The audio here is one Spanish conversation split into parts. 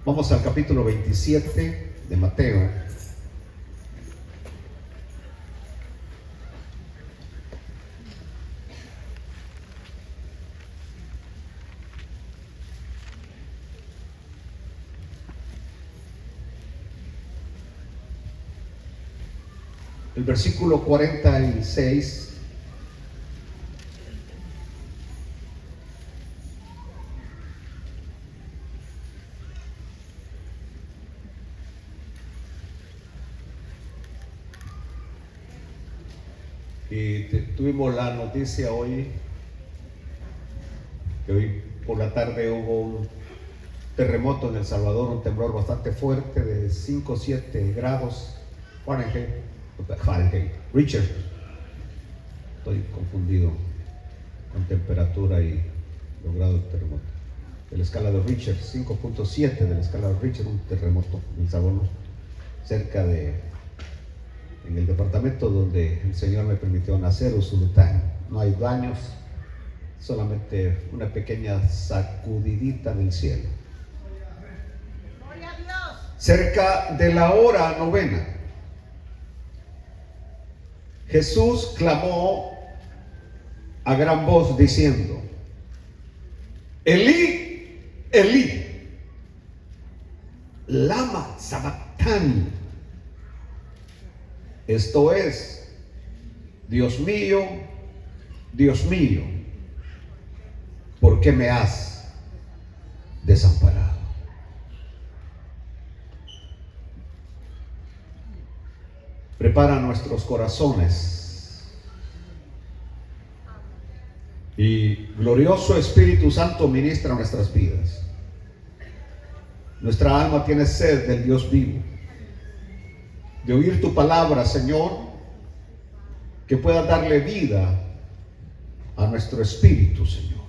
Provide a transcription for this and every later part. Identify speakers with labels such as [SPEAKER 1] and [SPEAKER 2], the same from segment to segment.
[SPEAKER 1] Vamos al capítulo 27 de Mateo. El versículo 46. Y tuvimos la noticia hoy, que hoy por la tarde hubo un terremoto en El Salvador, un temblor bastante fuerte de 5 o 7 grados Fahrenheit, Richard. Estoy confundido con temperatura y los grados de terremoto. De la escala de Richard, 5.7 de la escala de Richard, un terremoto en El Salvador, en el departamento donde el Señor me permitió nacer, Usulután. No hay daños, solamente una pequeña sacudidita del cielo.
[SPEAKER 2] Gloria a Dios.
[SPEAKER 1] Cerca de la hora novena, Jesús clamó a gran voz diciendo: Elí, Elí, lama sabactani. Esto es: Dios mío, ¿por qué me has desamparado? Prepara nuestros corazones y glorioso Espíritu Santo ministra nuestras vidas. Nuestra alma tiene sed del Dios vivo, de oír tu palabra, Señor, que pueda darle vida a nuestro espíritu, Señor.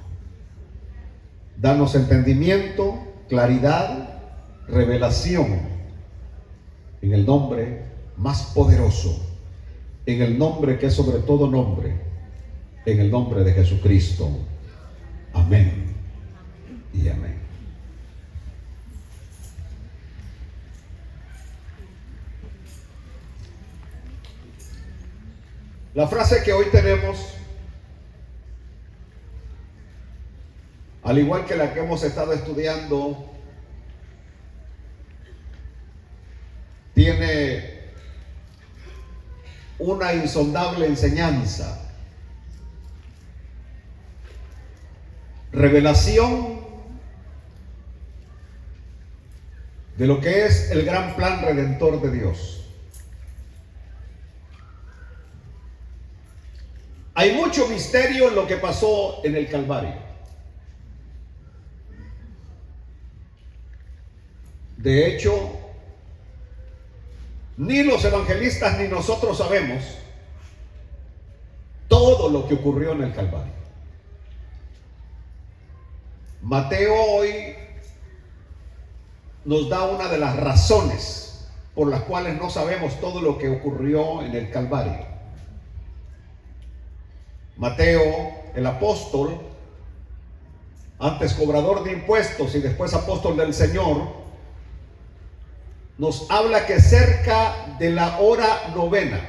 [SPEAKER 1] Danos entendimiento, claridad, revelación, en el nombre más poderoso, en el nombre que es sobre todo nombre, en el nombre de Jesucristo. Amén y amén. La frase que hoy tenemos, al igual que la que hemos estado estudiando, tiene una insondable enseñanza, revelación de lo que es el gran plan redentor de Dios. Hay mucho misterio en lo que pasó en el Calvario. De hecho, ni los evangelistas ni nosotros sabemos todo lo que ocurrió en el Calvario. Mateo hoy nos da una de las razones por las cuales no sabemos todo lo que ocurrió en el Calvario. Mateo, el apóstol, antes cobrador de impuestos y después apóstol del Señor, nos habla que cerca de la hora novena.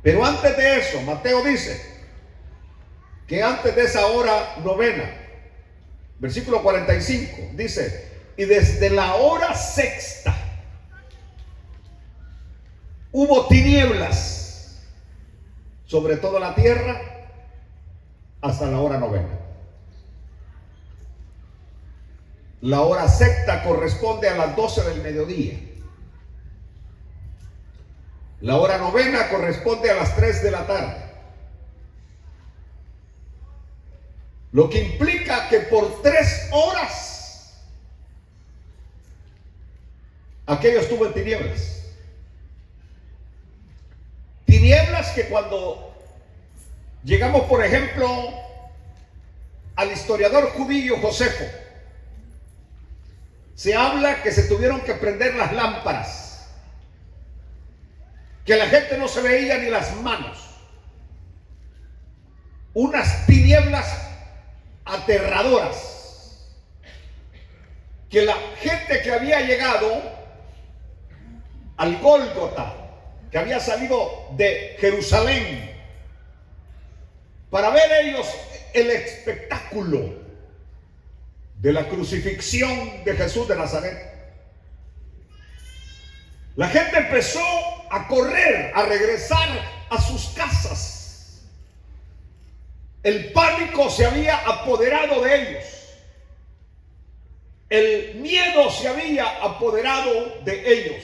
[SPEAKER 1] Pero antes de eso, Mateo dice que antes de esa hora novena, versículo 45, dice: y desde la hora sexta hubo tinieblas sobre toda la tierra hasta la hora novena. La hora sexta corresponde a las 12 del mediodía. La hora novena corresponde a las 3 de la tarde. Lo que implica que por 3 horas aquello estuvo en tinieblas. Tinieblas que cuando llegamos, por ejemplo, al historiador judío Josefo, se habla que se tuvieron que prender las lámparas, que la gente no se veía ni las manos. Unas tinieblas aterradoras que la gente que había llegado al Gólgota, que había salido de Jerusalén, para ver ellos el espectáculo de la crucifixión de Jesús de Nazaret, la gente empezó a correr, a regresar a sus casas. El pánico se había apoderado de ellos. El miedo se había apoderado de ellos.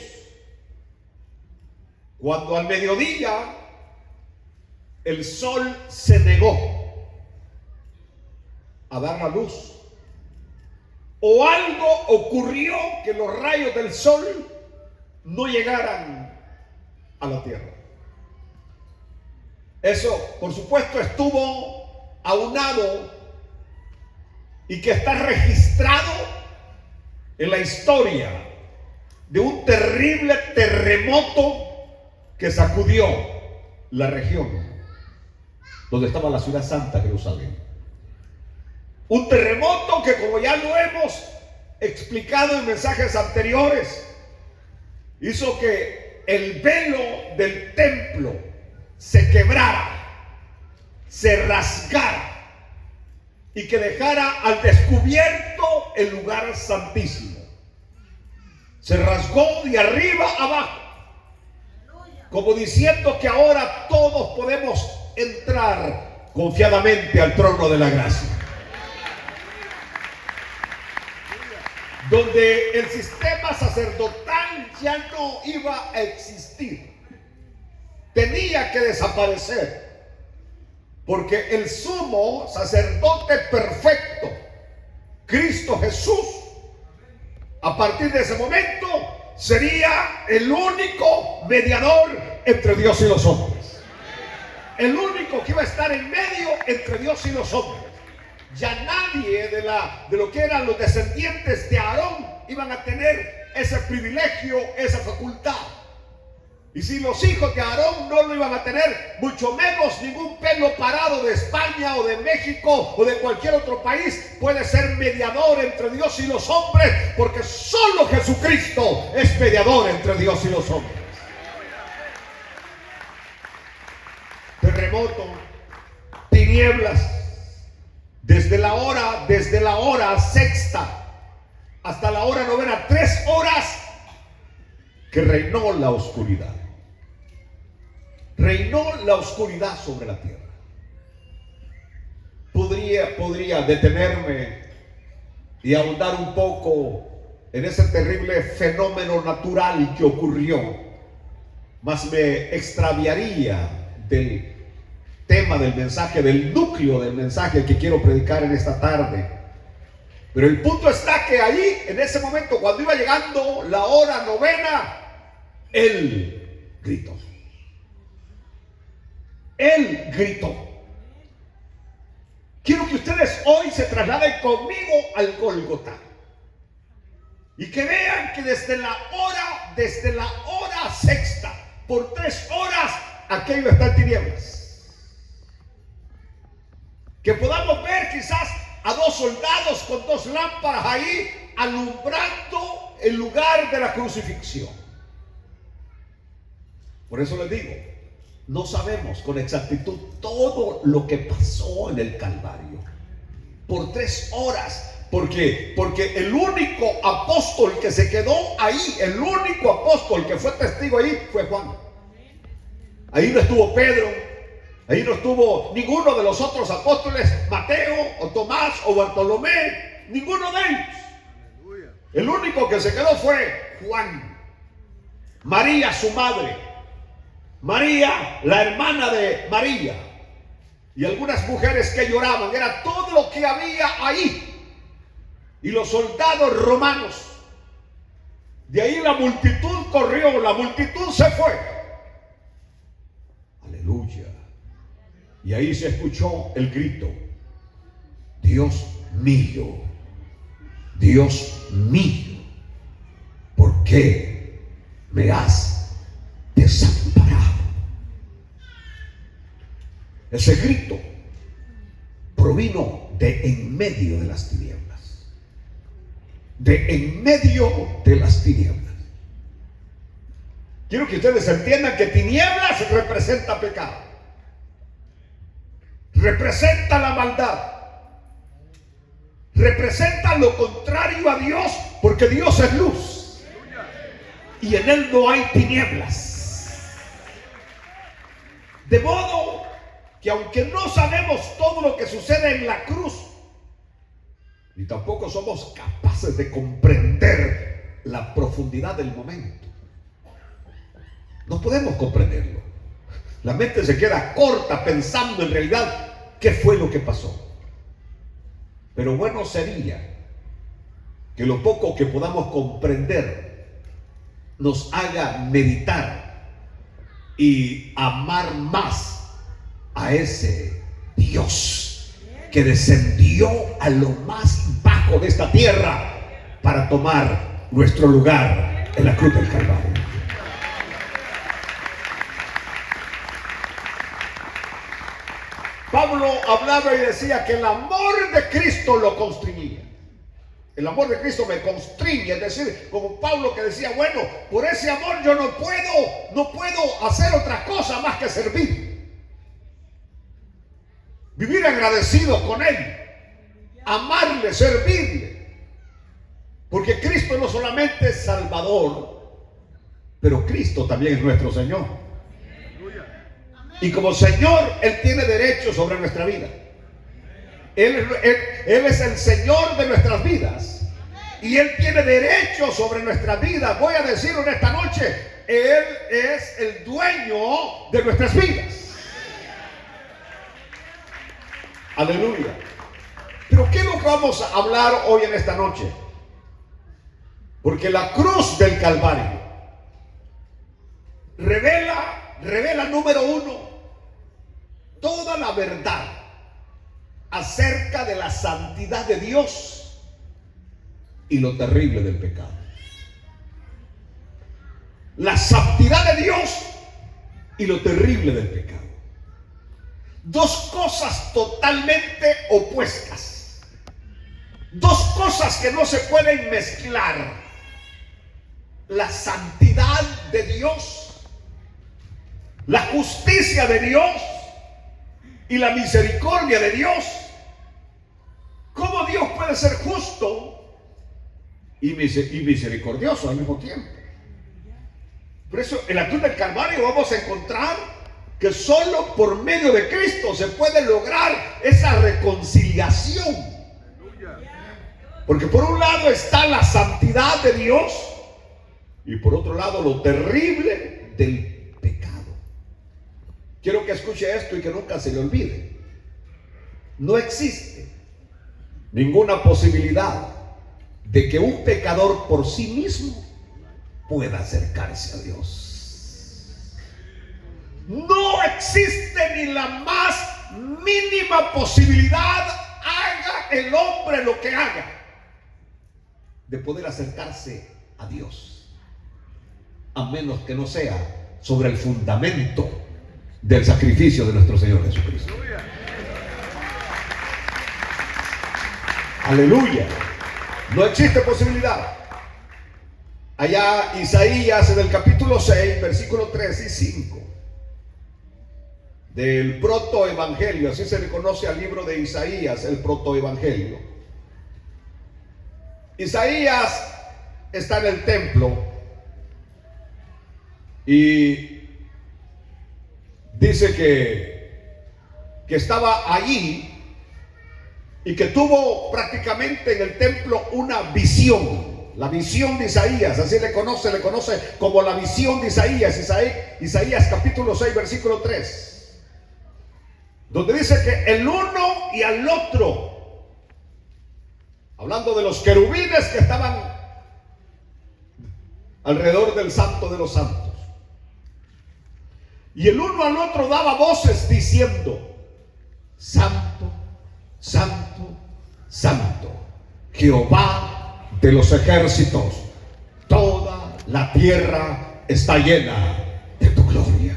[SPEAKER 1] Cuando al mediodía el sol se negó a dar la luz, o algo ocurrió que los rayos del sol no llegaran a la tierra. Eso, por supuesto, estuvo aunado y que está registrado en la historia de un terrible terremoto que sacudió la región donde estaba la ciudad santa, Jerusalén. Un terremoto que, como ya lo hemos explicado en mensajes anteriores, hizo que el velo del templo se quebrara, se rasgara y que dejara al descubierto el lugar santísimo. Se rasgó de arriba abajo, como diciendo que ahora todos podemos entrar confiadamente al trono de la gracia, donde el sistema sacerdotal ya no iba a existir, tenía que desaparecer, porque el sumo sacerdote perfecto, Cristo Jesús, a partir de ese momento sería el único mediador entre Dios y los hombres, el único que iba a estar en medio entre Dios y los hombres. Ya nadie de lo que eran los descendientes de Aarón iban a tener ese privilegio, esa facultad. Y si los hijos de Aarón no lo iban a tener, mucho menos ningún pelo parado de España o de México o de cualquier otro país puede ser mediador entre Dios y los hombres, porque solo Jesucristo es mediador entre Dios y los hombres. Terremoto, tinieblas. Desde la hora sexta hasta la hora novena, 3 horas que reinó la oscuridad. Reinó la oscuridad sobre la tierra. Podría detenerme y ahondar un poco en ese terrible fenómeno natural que ocurrió, mas me extraviaría del tema del mensaje, del núcleo del mensaje que quiero predicar en esta tarde. Pero el punto está que ahí, en ese momento, cuando iba llegando la hora novena, Él gritó. Él gritó. Quiero que ustedes hoy se trasladen conmigo al Gólgota y que vean que desde la hora sexta, por 3 horas, aquello está en tinieblas. Que podamos ver quizás a 2 soldados con 2 lámparas ahí alumbrando el lugar de la crucifixión. Por eso les digo, no sabemos con exactitud todo lo que pasó en el Calvario por 3 horas, porque el único apóstol que se quedó ahí, el único apóstol que fue testigo ahí fue Juan. Ahí no estuvo Pedro. Ahí no estuvo ninguno de los otros apóstoles, Mateo o Tomás o Bartolomé, ninguno de ellos. El único que se quedó fue Juan. María, su madre. María, la hermana de María. Y algunas mujeres que lloraban. Era todo lo que había ahí. Y los soldados romanos. De ahí la multitud corrió, la multitud se fue. Aleluya. Y ahí se escuchó el grito: Dios mío, ¿por qué me has desamparado? Ese grito provino de en medio de las tinieblas. de en medio de las tinieblas. Quiero que ustedes entiendan que tinieblas representa pecado, representa la maldad, representa lo contrario a Dios, porque Dios es luz y en Él no hay tinieblas. De modo que aunque no sabemos todo lo que sucede en la cruz, ni tampoco somos capaces de comprender la profundidad del momento, no podemos comprenderlo. La mente se queda corta pensando en realidad qué fue lo que pasó. Pero bueno sería que lo poco que podamos comprender nos haga meditar y amar más a ese Dios que descendió a lo más bajo de esta tierra para tomar nuestro lugar en la cruz del Calvario. Pablo hablaba y decía que el amor de Cristo lo constreñía. El amor de Cristo me constriñe, es decir, como Pablo que decía, bueno, por ese amor yo no puedo hacer otra cosa más que servir. Vivir agradecido con Él, amarle, servirle. Porque Cristo no solamente es Salvador, pero Cristo también es nuestro Señor. Y como Señor, Él tiene derecho sobre nuestra vida. Él es el Señor de nuestras vidas. Y Él tiene derecho sobre nuestra vida. Voy a decirlo en esta noche. Él es el dueño de nuestras vidas. Aleluya. Pero ¿qué es lo que vamos a hablar hoy en esta noche? Porque la cruz del Calvario revela número uno, toda la verdad acerca de la santidad de Dios y lo terrible del pecado. La santidad de Dios y lo terrible del pecado. Dos cosas totalmente opuestas. Dos cosas que no se pueden mezclar. La santidad de Dios, la justicia de Dios y la misericordia de Dios. ¿Cómo Dios puede ser justo y misericordioso al mismo tiempo? Por eso en la cruz del Calvario vamos a encontrar que solo por medio de Cristo se puede lograr esa reconciliación. Porque por un lado está la santidad de Dios y por otro lado lo terrible del pecado. Quiero que escuche esto y que nunca se le olvide. No existe ninguna posibilidad de que un pecador por sí mismo pueda acercarse a Dios. No existe ni la más mínima posibilidad, haga el hombre lo que haga, de poder acercarse a Dios, a menos que no sea sobre el fundamento del sacrificio de nuestro Señor Jesucristo. Aleluya. No existe posibilidad. Allá Isaías en el capítulo 6, versículo 3 y 5 del protoevangelio, así se le conoce al libro de Isaías, el protoevangelio. Isaías está en el templo y dice que estaba allí y que tuvo prácticamente en el templo una visión. La visión de Isaías, así le conoce como la visión de Isaías capítulo 6, versículo 3, donde dice que el uno y al otro, hablando de los querubines que estaban alrededor del santo de los santos, y el uno al otro daba voces diciendo: Santo, Santo, Santo, Jehová de los ejércitos, toda la tierra está llena de tu gloria.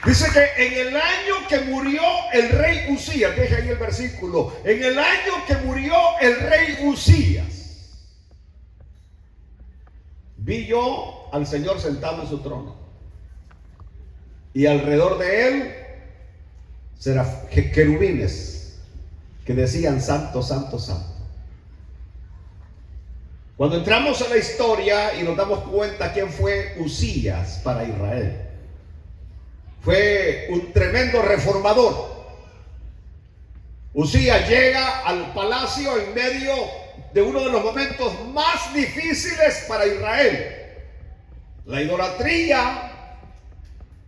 [SPEAKER 1] Dice que en el año que murió el rey Usías, deja ahí el versículo, en el año que murió el rey Usías, vi yo al Señor sentado en su trono, y alrededor de él querubines que decían: Santo, Santo, Santo. Cuando entramos a la historia y nos damos cuenta quién fue Usías para Israel, fue un tremendo reformador. Usías llega al palacio en medio de uno de los momentos más difíciles para Israel: la idolatría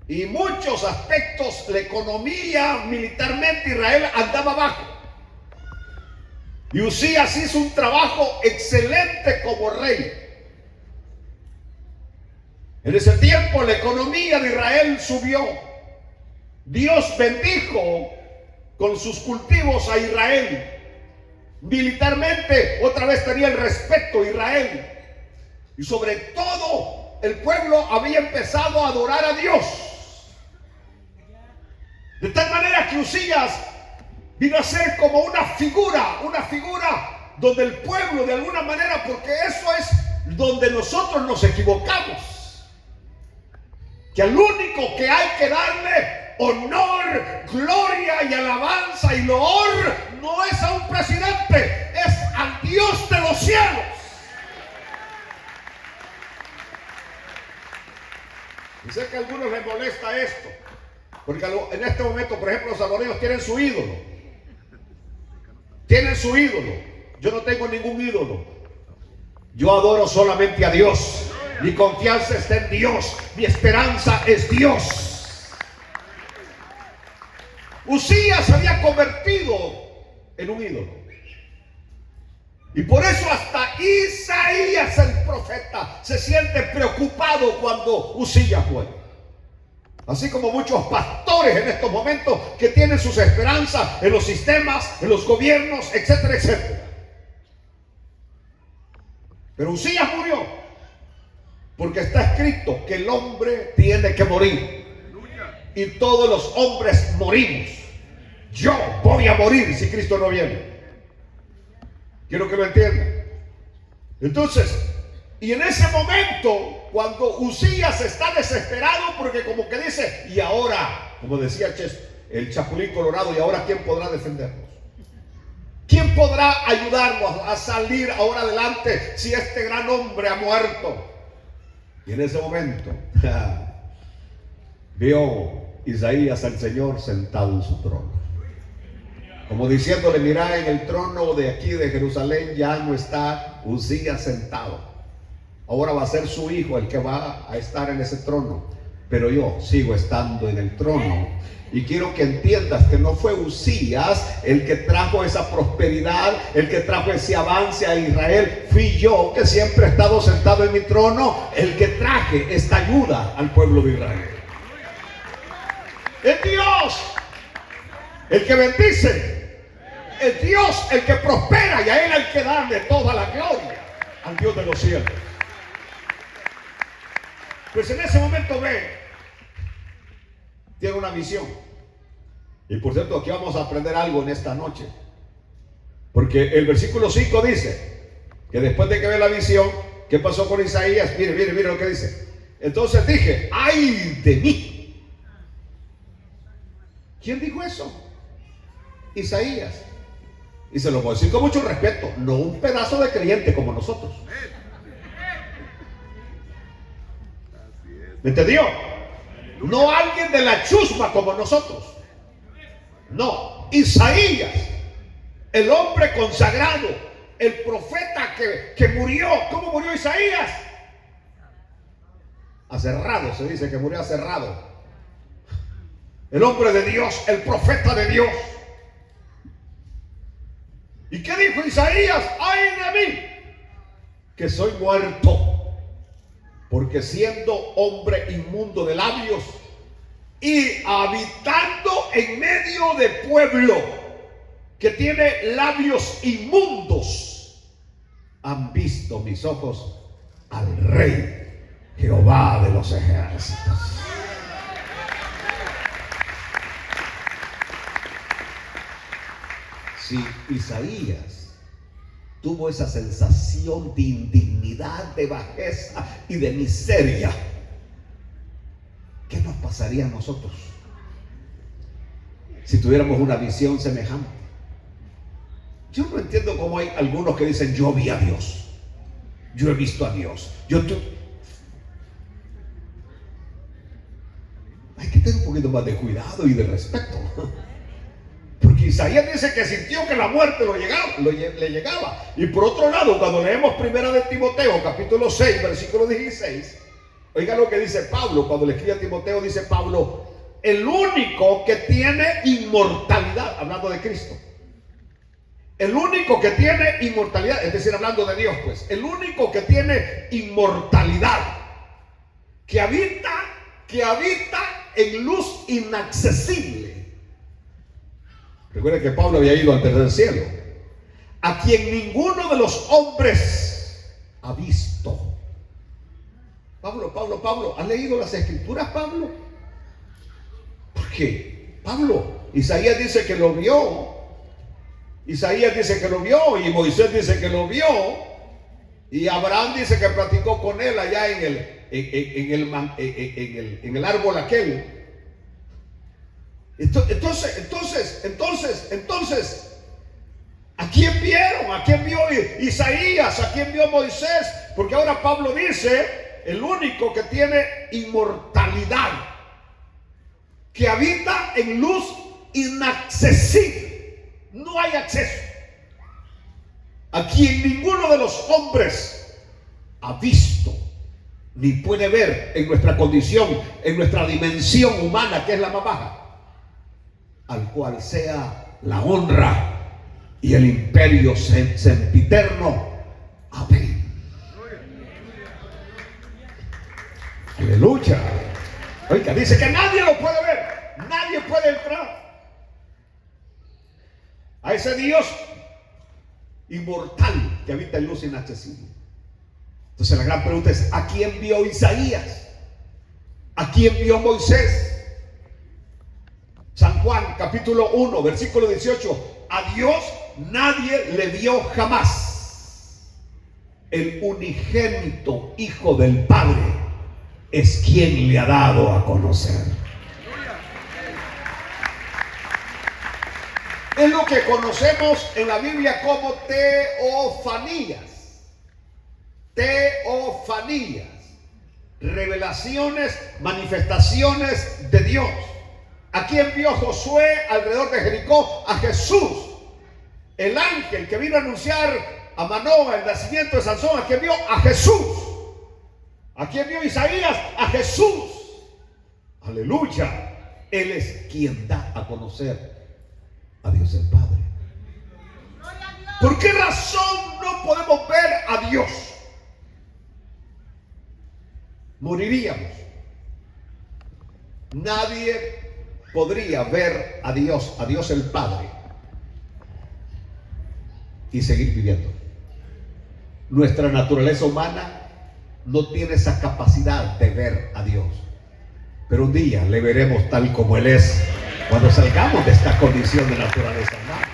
[SPEAKER 1] y muchos aspectos, la economía, militarmente Israel andaba abajo. Y Usías hizo un trabajo excelente como rey. En ese tiempo la economía de Israel subió. Dios bendijo con sus cultivos a Israel. Militarmente otra vez tenía el respeto Israel. Y sobre todo el pueblo había empezado a adorar a Dios. De tal manera que Usías vino a ser como una figura donde el pueblo de alguna manera, porque eso es donde nosotros nos equivocamos, que al único que hay que darle honor, gloria y alabanza y loor no es a un presidente, es al Dios de los cielos. Y sé que a algunos les molesta esto, porque en este momento, por ejemplo, los salvadoreños tienen su ídolo. Tienen su ídolo. Yo no tengo ningún ídolo. Yo adoro solamente a Dios. Mi confianza está en Dios. Mi esperanza es Dios. Usías se había convertido en un ídolo. Y por eso hasta Isaías el profeta se siente preocupado cuando Usías muere. Así como muchos pastores en estos momentos que tienen sus esperanzas en los sistemas, en los gobiernos, etcétera, etcétera. Pero Usías murió porque está escrito que el hombre tiene que morir. Y todos los hombres morimos. Yo voy a morir si Cristo no viene. Quiero que lo entiendan. Entonces, y en ese momento, cuando Usías está desesperado, porque como que dice: y ahora, como decía el Chapulín Colorado, ¿y ahora quién podrá defendernos? ¿Quién podrá ayudarnos a salir ahora adelante si este gran hombre ha muerto? Y en ese momento vio Isaías al Señor sentado en su trono, como diciéndole: mira, en el trono de aquí de Jerusalén ya no está Usías sentado. Ahora va a ser su hijo el que va a estar en ese trono, pero yo sigo estando en el trono. Y quiero que entiendas que no fue Usías el que trajo esa prosperidad, el que trajo ese avance a Israel. Fui yo, que siempre he estado sentado en mi trono, el que traje esta ayuda al pueblo de Israel. Es Dios el que bendice, es Dios el que prospera, y a Él hay que darle toda la gloria, al Dios de los cielos. Pues en ese momento tiene una visión. Y por cierto, aquí vamos a aprender algo en esta noche, porque el versículo 5 dice que después de que ve la visión, ¿qué pasó con Isaías? Mire lo que dice. Entonces dije: ¡ay de mí! ¿Quién dijo eso? Isaías. Y se lo puedo decir con mucho respeto, no un pedazo de creyente como nosotros. ¿Me entendió? No alguien de la chusma como nosotros. No, Isaías, el hombre consagrado, el profeta que murió. ¿Cómo murió Isaías? Aserrado, se dice que murió aserrado. El hombre de Dios, el profeta de Dios. ¿Y qué dijo Isaías? ¡Ay de mí! Que soy muerto, porque siendo hombre inmundo de labios y habitando en medio de pueblo que tiene labios inmundos, han visto mis ojos al Rey Jehová de los ejércitos. Si Isaías tuvo esa sensación de indignidad, de bajeza y de miseria, ¿qué nos pasaría a nosotros si tuviéramos una visión semejante? Yo no entiendo cómo hay algunos que dicen: yo vi a Dios, yo he visto a Dios. Hay que tener un poquito más de cuidado y de respeto, porque Isaías dice que sintió que la muerte le llegaba. Y por otro lado, cuando leemos primera de Timoteo, capítulo 6, versículo 16, oiga lo que dice Pablo. Cuando le escribe a Timoteo, dice Pablo: el único que tiene inmortalidad, hablando de Cristo, el único que tiene inmortalidad, es decir, hablando de Dios, pues, el único que tiene inmortalidad, que habita en luz inaccesible. Recuerden que Pablo había ido al tercer cielo, a quien ninguno de los hombres ha visto. Pablo, ¿has leído las escrituras, Pablo? ¿Por qué? Pablo, Isaías dice que lo vio. Isaías dice que lo vio, y Moisés dice que lo vio, y Abraham dice que platicó con él allá en el árbol aquel. Entonces, ¿a quién vieron? ¿A quién vio Isaías? ¿A quién vio Moisés? Porque ahora Pablo dice: el único que tiene inmortalidad, que habita en luz inaccesible. No hay acceso, a quien ninguno de los hombres ha visto ni puede ver en nuestra condición, en nuestra dimensión humana, que es la más baja, al cual sea la honra y el imperio sempiterno. Amén. Aleluya. Oiga, dice que nadie lo puede ver, nadie puede entrar a ese Dios inmortal que habita en luz inaccesible. Entonces la gran pregunta es: ¿a quién vio Isaías? ¿A quién vio Moisés? San Juan capítulo 1 versículo 18: a Dios nadie le vio jamás. El unigénito Hijo del Padre es quien le ha dado a conocer. Es lo que conocemos en la Biblia como teofanías. Teofanías. Revelaciones, manifestaciones de Dios. ¿A quién vio Josué alrededor de Jericó? A Jesús. El ángel que vino a anunciar a Manoah el nacimiento de Sansón. ¿A quién vio? A Jesús. ¿A quién vio Isaías? A Jesús. Aleluya. Él es quien da a conocer a Dios el Padre. ¿Por qué razón no podemos ver a Dios? Moriríamos. Nadie podría ver a Dios el Padre, y seguir viviendo. Nuestra naturaleza humana no tiene esa capacidad de ver a Dios, pero un día le veremos tal como Él es, cuando salgamos de esta condición de naturaleza humana.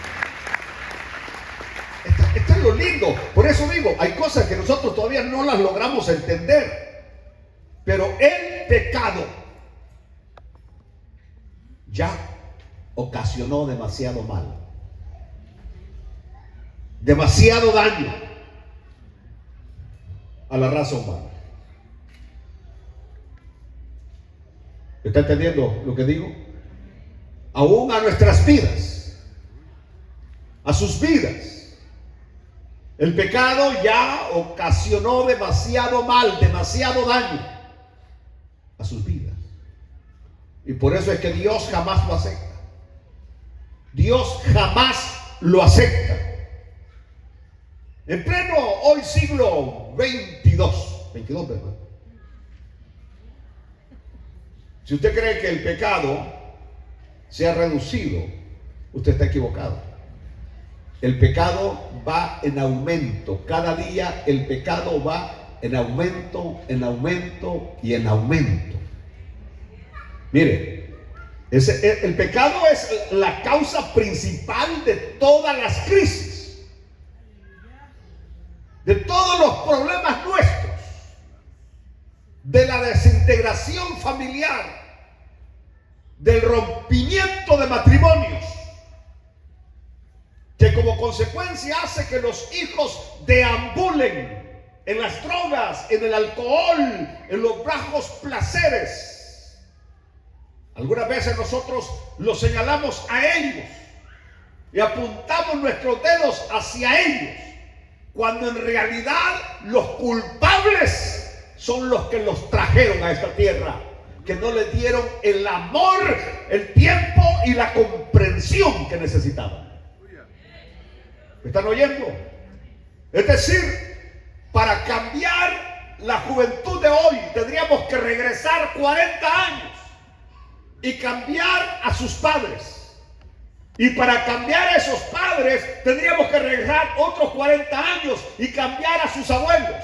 [SPEAKER 1] Esto es lo lindo. Por eso digo, hay cosas que nosotros todavía no las logramos entender, pero el pecado ya ocasionó demasiado mal, demasiado daño a la raza humana. ¿Está entendiendo lo que digo? Aún a nuestras vidas, a sus vidas, el pecado ya ocasionó demasiado mal, demasiado daño a sus vidas. Y por eso es que Dios jamás lo acepta. Dios jamás lo acepta. En pleno hoy siglo 22, ¿verdad? Si usted cree que el pecado se ha reducido, usted está equivocado. El pecado va en aumento. Cada día el pecado va en aumento, en aumento y en aumento. Mire, El pecado es la causa principal de todas las crisis, de todos los problemas nuestros, de la desintegración familiar, del rompimiento de matrimonios, que como consecuencia hace que los hijos deambulen en las drogas, en el alcohol, en los bajos placeres. Algunas veces nosotros los señalamos a ellos y apuntamos nuestros dedos hacia ellos, cuando en realidad los culpables son los que los trajeron a esta tierra, que no les dieron el amor, el tiempo y la comprensión que necesitaban. ¿Me están oyendo? Es decir, para cambiar la juventud de hoy tendríamos que regresar 40 años y cambiar a sus padres. Y para cambiar a esos padres tendríamos que regresar otros 40 años y cambiar a sus abuelos.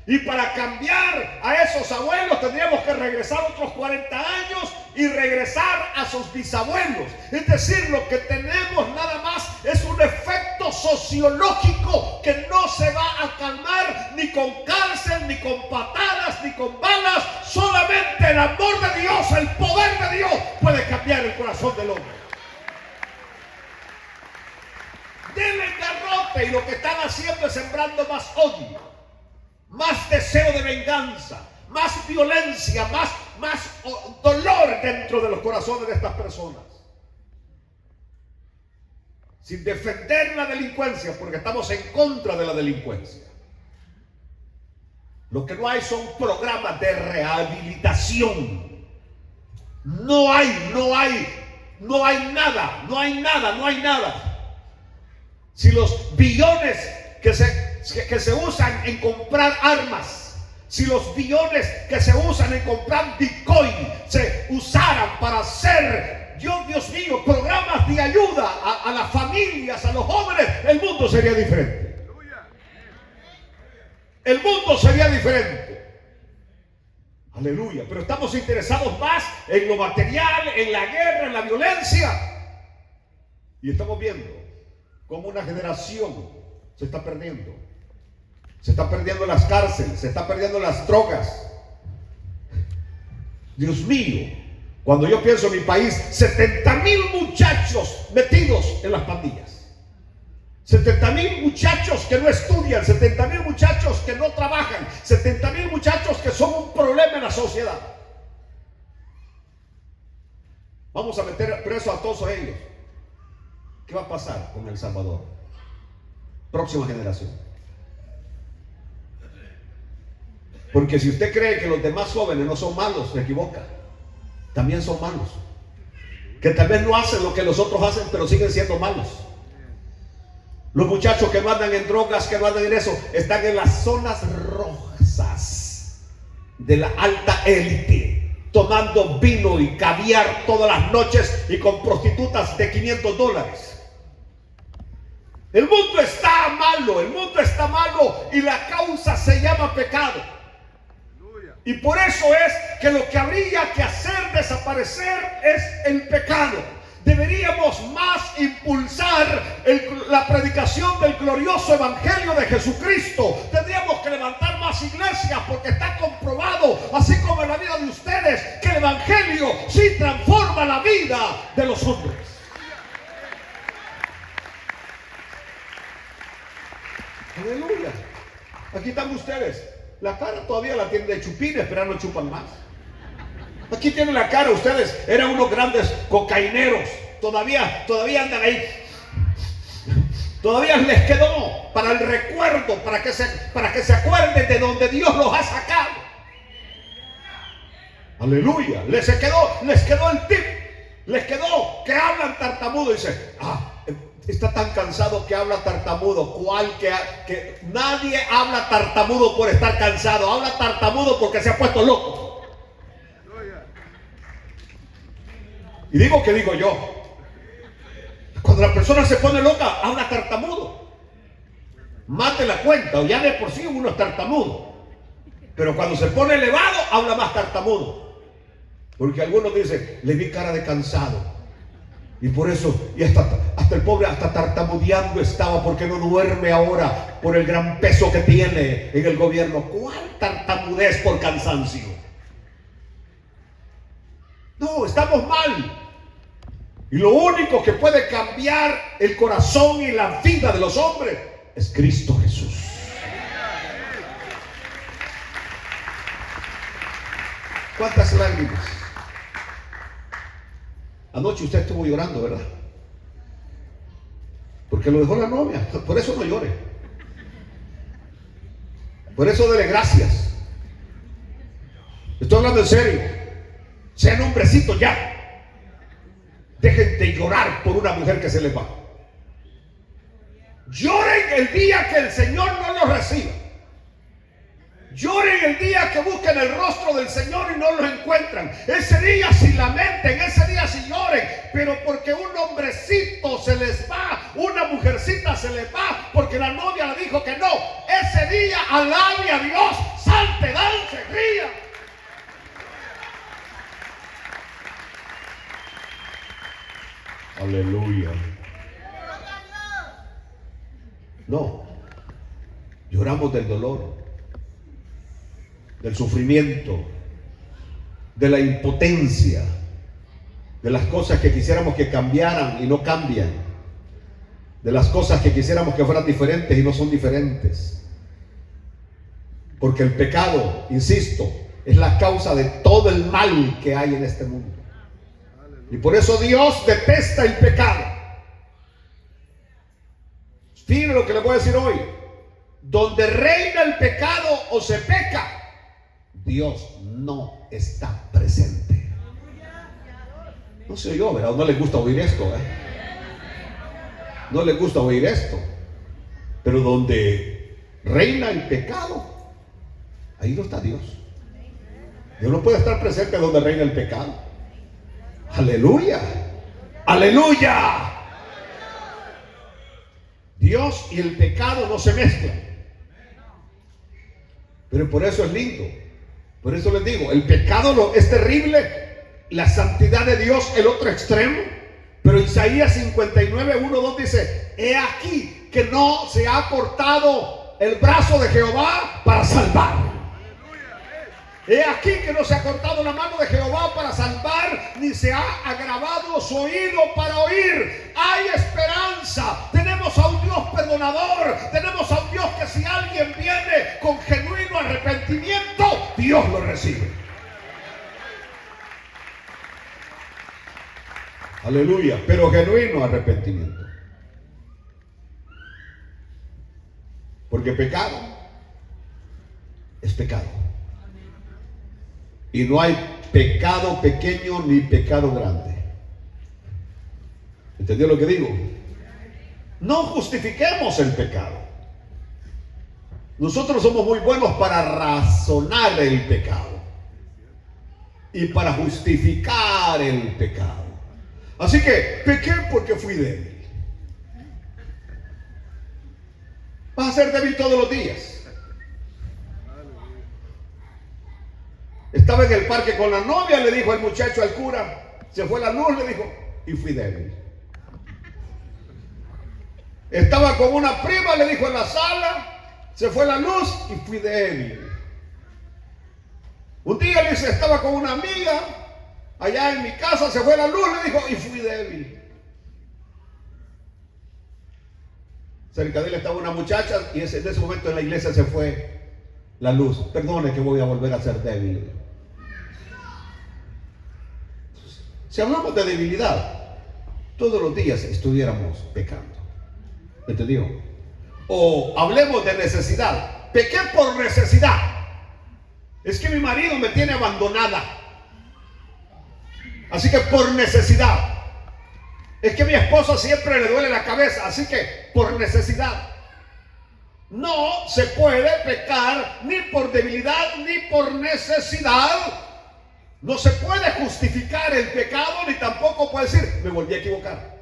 [SPEAKER 1] Y para cambiar a esos abuelos tendríamos que regresar otros 40 años y regresar a sus bisabuelos. Es decir, lo que tenemos nada más es un efecto sociológico que no se va a calmar ni con cárcel, ni con patadas, ni con balas. Solamente el amor de Dios, el poder de Dios puede cambiar el corazón del hombre. Denle garrote y lo que están haciendo es sembrando más odio, más deseo de venganza, más violencia, más dolor dentro de los corazones de estas personas. Sin defender la delincuencia, porque estamos en contra de la delincuencia. Lo que no hay son programas de rehabilitación. No hay nada. Si los billones que se usan en comprar armas, si los billones que se usan en comprar Bitcoin se usaran para hacer, Dios mío, programas de ayuda a las familias, a los jóvenes, el mundo sería diferente. El mundo sería diferente. Aleluya. Pero estamos interesados más en lo material, en la guerra, en la violencia. Y estamos viendo cómo una generación se está perdiendo. Se está perdiendo las cárceles, se está perdiendo las drogas. Dios mío, cuando yo pienso en mi país, 70,000 muchachos metidos en las pandillas. 70,000 muchachos que no estudian, 70,000 muchachos que no trabajan, 70,000 muchachos que son un problema en la sociedad. Vamos a meter preso a todos ellos. ¿Qué va a pasar con El Salvador? Próxima generación. Porque si usted cree que los demás jóvenes no son malos, se equivoca. También son malos. Que tal vez no hacen lo que los otros hacen, pero siguen siendo malos. Los muchachos que no andan en drogas, que no andan en eso, están en las zonas rojas de la alta élite, tomando vino y caviar todas las noches y con prostitutas de $500. El mundo está malo y la causa se llama pecado. Y por eso es que lo que habría que hacer desaparecer es el pecado. Deberíamos más impulsar la predicación del glorioso evangelio de Jesucristo. Tendríamos que levantar más iglesias, porque está comprobado, así como en la vida de ustedes, que el evangelio sí transforma la vida de los hombres. Aleluya. Aquí están ustedes. La cara todavía la tienen de chupines, pero no chupan más. Aquí tienen la cara, ustedes eran unos grandes cocaineros. Todavía andan ahí. Todavía les quedó para el recuerdo, para que se acuerden de donde Dios los ha sacado. Aleluya. Les quedó el tip. Les quedó que hablan tartamudo. Dice, está tan cansado que habla tartamudo. ¿Cuál que nadie habla tartamudo por estar cansado? Habla tartamudo porque se ha puesto loco. Y digo que digo yo. Cuando la persona se pone loca, habla tartamudo. Mate la cuenta, o ya de por sí uno es tartamudo. Pero cuando se pone elevado, habla más tartamudo. Porque algunos dicen, le vi cara de cansado. Y por eso, y hasta el pobre, hasta tartamudeando estaba, porque no duerme ahora por el gran peso que tiene en el gobierno. ¿Cuál tartamudez por cansancio? No, estamos mal. Y lo único que puede cambiar el corazón y la vida de los hombres es Cristo Jesús. ¿Cuántas lágrimas? Anoche usted estuvo llorando, ¿verdad? Porque lo dejó la novia. Por eso no llore. Por eso dele gracias. Estoy hablando en serio. Sean hombrecitos ya. Dejen de llorar por una mujer que se les va. Lloren el día que el Señor no los reciba. Lloren el día que busquen el rostro del Señor y no lo encuentran. Ese día sí lamenten, ese día sí lloren. Pero porque un hombrecito se les va, una mujercita se les va, porque la novia le dijo que no. Ese día alabe a Dios, salte, dance, ría. Aleluya. No, lloramos del dolor, del sufrimiento, de la impotencia, de las cosas que quisiéramos que cambiaran y no cambian, de las cosas que quisiéramos que fueran diferentes y no son diferentes. Porque el pecado, insisto, es la causa de todo el mal que hay en este mundo. Y por eso Dios detesta el pecado. Fíjense lo que les voy a decir hoy. Donde reina el pecado o se peca, Dios no está presente. No sé yo, ¿verdad? No les gusta oír esto, No les gusta oír esto. Pero donde reina el pecado, ahí no está Dios. Dios no puede estar presente donde reina el pecado. Aleluya. Aleluya. Dios y el pecado no se mezclan. Pero por eso es lindo. Por eso les digo, el pecado es terrible. La santidad de Dios, el otro extremo. Pero Isaías 59, 1, 2 dice: he aquí que no se ha cortado el brazo de Jehová para salvar. He aquí que no se ha cortado la mano de Jehová para salvar, ni se ha agravado su oído para oír. Hay esperanza. Tenemos a un Dios perdonador. Tenemos a un Dios que si alguien viene con genuino arrepentimiento, Dios lo recibe. Aleluya. Pero genuino arrepentimiento. Porque pecado es pecado. Y no hay pecado pequeño ni pecado grande. ¿Entendió lo que digo? No justifiquemos el pecado. Nosotros somos muy buenos para razonar el pecado y para justificar el pecado. Así que pequé porque fui débil. Vas a ser débil todos los días. Estaba en el parque con la novia, le dijo el muchacho al cura, se fue la luz, le dijo, y fui débil. Estaba con una prima, le dijo en la sala, se fue la luz y fui débil. Un día le dice, estaba con una amiga, allá en mi casa, se fue la luz, le dijo, y fui débil. Cerca de él estaba una muchacha y en ese momento en la iglesia se fue la luz. Perdone que voy a volver a ser débil. Si hablamos de debilidad, todos los días estuviéramos pecando. ¿Entendió? O hablemos de necesidad. Pequé por necesidad. Es que mi marido me tiene abandonada. Así que por necesidad. Es que mi esposa siempre le duele la cabeza. Así que por necesidad. No se puede pecar ni por debilidad ni por necesidad. No se puede justificar el pecado ni tampoco puede decir, me volví a equivocar.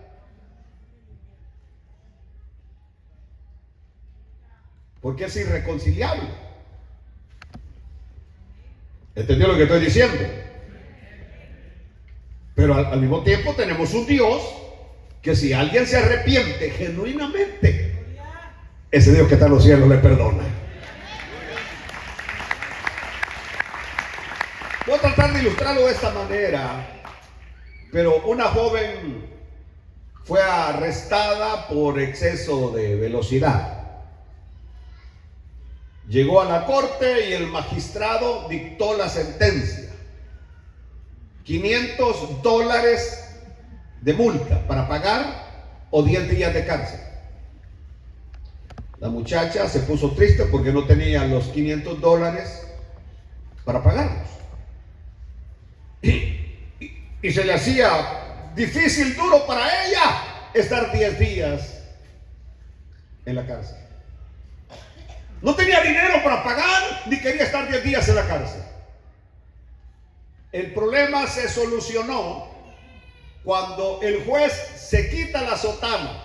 [SPEAKER 1] Porque es irreconciliable. ¿Entendió lo que estoy diciendo? Pero al mismo tiempo tenemos un Dios que si alguien se arrepiente genuinamente, ese Dios que está en los cielos le perdona. Voy a tratar de ilustrarlo de esta manera. Pero una joven fue arrestada por exceso de velocidad. Llegó a la corte y el magistrado dictó la sentencia: $500 de multa para pagar o 10 días de cárcel. La muchacha se puso triste porque no tenía los $500 para pagarlos. Y se le hacía difícil, duro para ella estar 10 días en la cárcel. No tenía dinero para pagar, ni quería estar 10 días en la cárcel. El problema se solucionó cuando el juez se quita la sotana,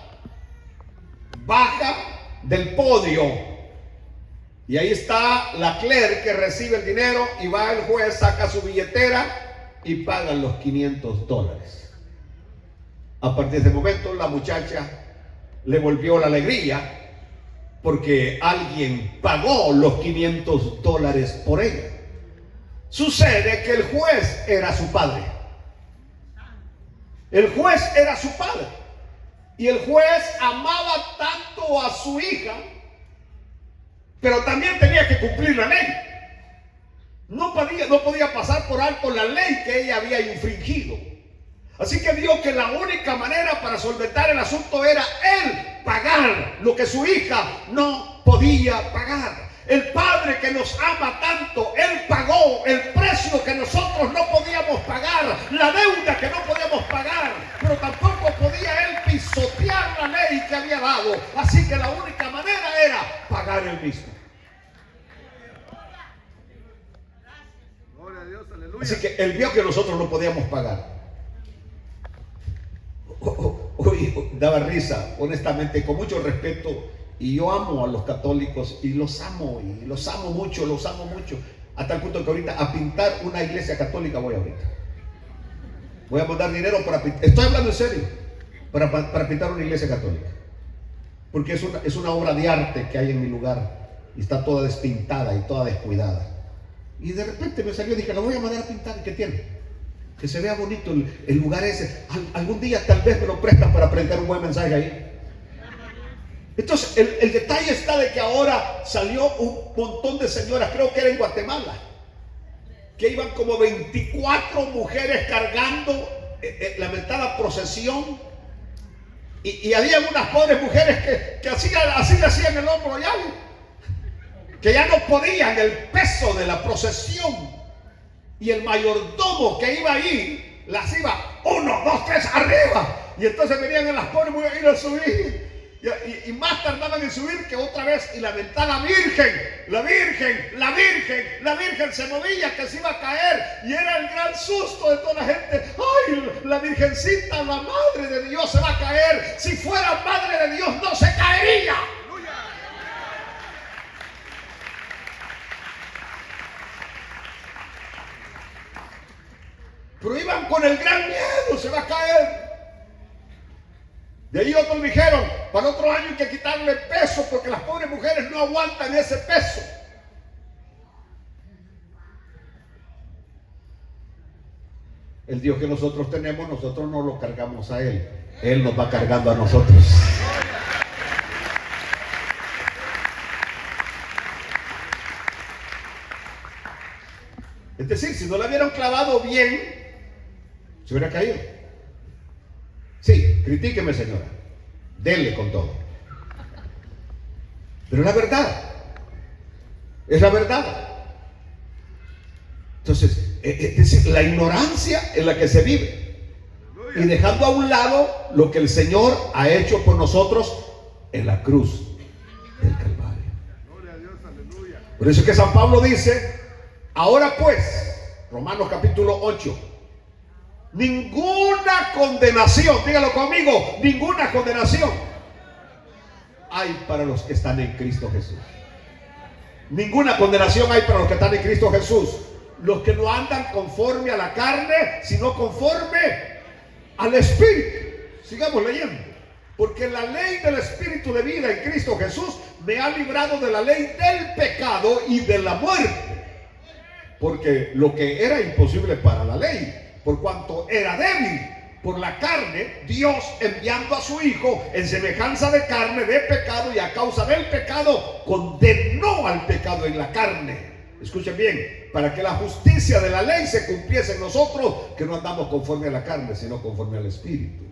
[SPEAKER 1] baja del podio, y ahí está la clerk que recibe el dinero, y va el juez, saca su billetera y paga los $500. A partir de ese momento la muchacha le volvió la alegría, porque alguien pagó los $500 por ella. Sucede que el juez era su padre. El juez era su padre. Y el juez amaba tanto a su hija, pero también tenía que cumplir la ley. No podía pasar por alto la ley que ella había infringido. Así que vio que la única manera para solventar el asunto era él pagar lo que su hija no podía pagar. El Padre que nos ama tanto, Él pagó el precio que nosotros no podíamos pagar, la deuda que no podíamos pagar, pero tampoco podía Él pisotear la ley que había dado. Así que la única manera era pagar Él mismo. Así que Él vio que nosotros no podíamos pagar. Hoy daba risa, honestamente, con mucho respeto, y yo amo a los católicos y los amo mucho, a tal punto que ahorita a pintar una iglesia católica voy a mandar dinero para pintar, estoy hablando en serio, para pintar una iglesia católica, porque es una obra de arte que hay en mi lugar y está toda despintada y toda descuidada, y de repente me salió y dije, la voy a mandar a pintar. ¿Y qué tiene? Que se vea bonito el lugar ese. Algún día tal vez me lo prestan para predicar un buen mensaje ahí. Entonces el detalle está de que ahora salió un montón de señoras, creo que era en Guatemala, que iban como 24 mujeres cargando lamentada procesión, y había unas pobres mujeres que así le hacían el hombro ya, que ya no podían el peso de la procesión. Y el mayordomo que iba ahí las iba 1, 2, 3 arriba, y entonces venían en las pobres mujeres a ir a subir, y más tardaban en subir que otra vez, y lamentaba la Virgen se movía, que se iba a caer, y era el gran susto de toda la gente. Ay, la Virgencita, la Madre de Dios, se va a caer. Si fuera Madre de Dios no se caería. Pero iban con el gran miedo, se va a caer. De ahí otros dijeron, para el otro año hay que quitarle peso, porque las pobres mujeres no aguantan ese peso. El Dios que nosotros tenemos, nosotros no lo cargamos a Él, Él nos va cargando a nosotros. Es decir, si no la hubieran clavado bien, se hubiera caído. Sí, critíqueme, señora, denle con todo, pero la verdad es la verdad. Entonces, es decir, la ignorancia en la que se vive, y dejando a un lado lo que el Señor ha hecho por nosotros en la cruz del Calvario. Por eso es que San Pablo dice, ahora pues, Romanos capítulo 8, ninguna condenación, dígalo conmigo, ninguna condenación hay para los que están en Cristo Jesús. Ninguna condenación hay para los que están en Cristo Jesús. los que no andan conforme a la carne, sino conforme al Espíritu. Sigamos leyendo. Porque la ley del Espíritu de vida en Cristo Jesús me ha librado de la ley del pecado y de la muerte. Porque lo que era imposible para la ley, por cuanto era débil por la carne, Dios, enviando a su Hijo en semejanza de carne, de pecado, y a causa del pecado condenó al pecado en la carne. Escuchen bien, para que la justicia de la ley se cumpliese en nosotros, que no andamos conforme a la carne, sino conforme al Espíritu.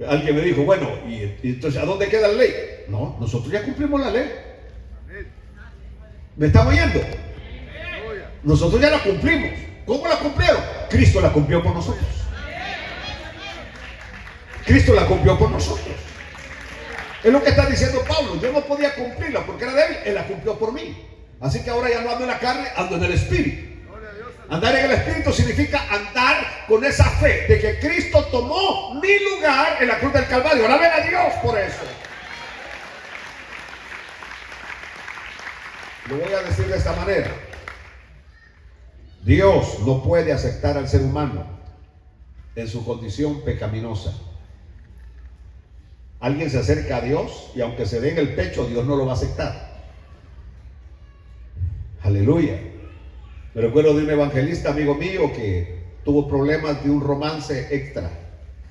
[SPEAKER 1] Alguien me dijo, bueno, ¿y entonces a dónde queda la ley? No, nosotros ya cumplimos la ley. ¿Me están oyendo? Nosotros ya la cumplimos. ¿Cómo la cumplieron? Cristo la cumplió por nosotros. Cristo la cumplió por nosotros. Es lo que está diciendo Pablo. Yo no podía cumplirla porque era débil. Él la cumplió por mí. Así que ahora ya no ando en la carne, ando en el Espíritu. Andar en el Espíritu significa andar con esa fe de que Cristo tomó mi lugar en la cruz del Calvario. Alaben a Dios por eso. Lo voy a decir de esta manera. Dios no puede aceptar al ser humano en su condición pecaminosa. Alguien se acerca a Dios y aunque se dé en el pecho, Dios no lo va a aceptar. Aleluya. Me recuerdo de un evangelista amigo mío que tuvo problemas de un romance extra,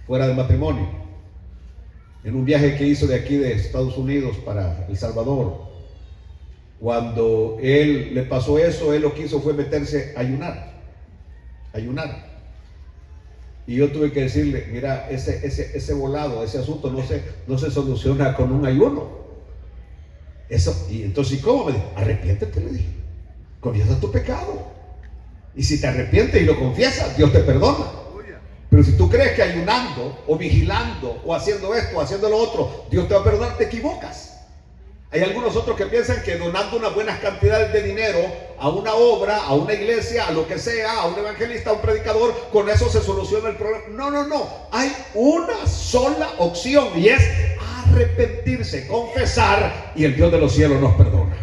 [SPEAKER 1] fuera de matrimonio, en un viaje que hizo de aquí de Estados Unidos para El Salvador. Cuando él le pasó eso, él lo que hizo fue meterse a ayunar. Y yo tuve que decirle, mira, ese volado, ese asunto no se soluciona con un ayuno. Eso, y entonces, ¿cómo? Me dijo, arrepiéntete, le dije, confiesa tu pecado. Y si te arrepientes y lo confiesas, Dios te perdona. Pero si tú crees que ayunando, o vigilando, o haciendo esto, o haciendo lo otro, Dios te va a perdonar, te equivocas. Hay algunos otros que piensan que donando unas buenas cantidades de dinero a una obra, a una iglesia, a lo que sea, a un evangelista, a un predicador, con eso se soluciona el problema. No. Hay una sola opción y es arrepentirse, confesar, y el Dios de los cielos nos perdona.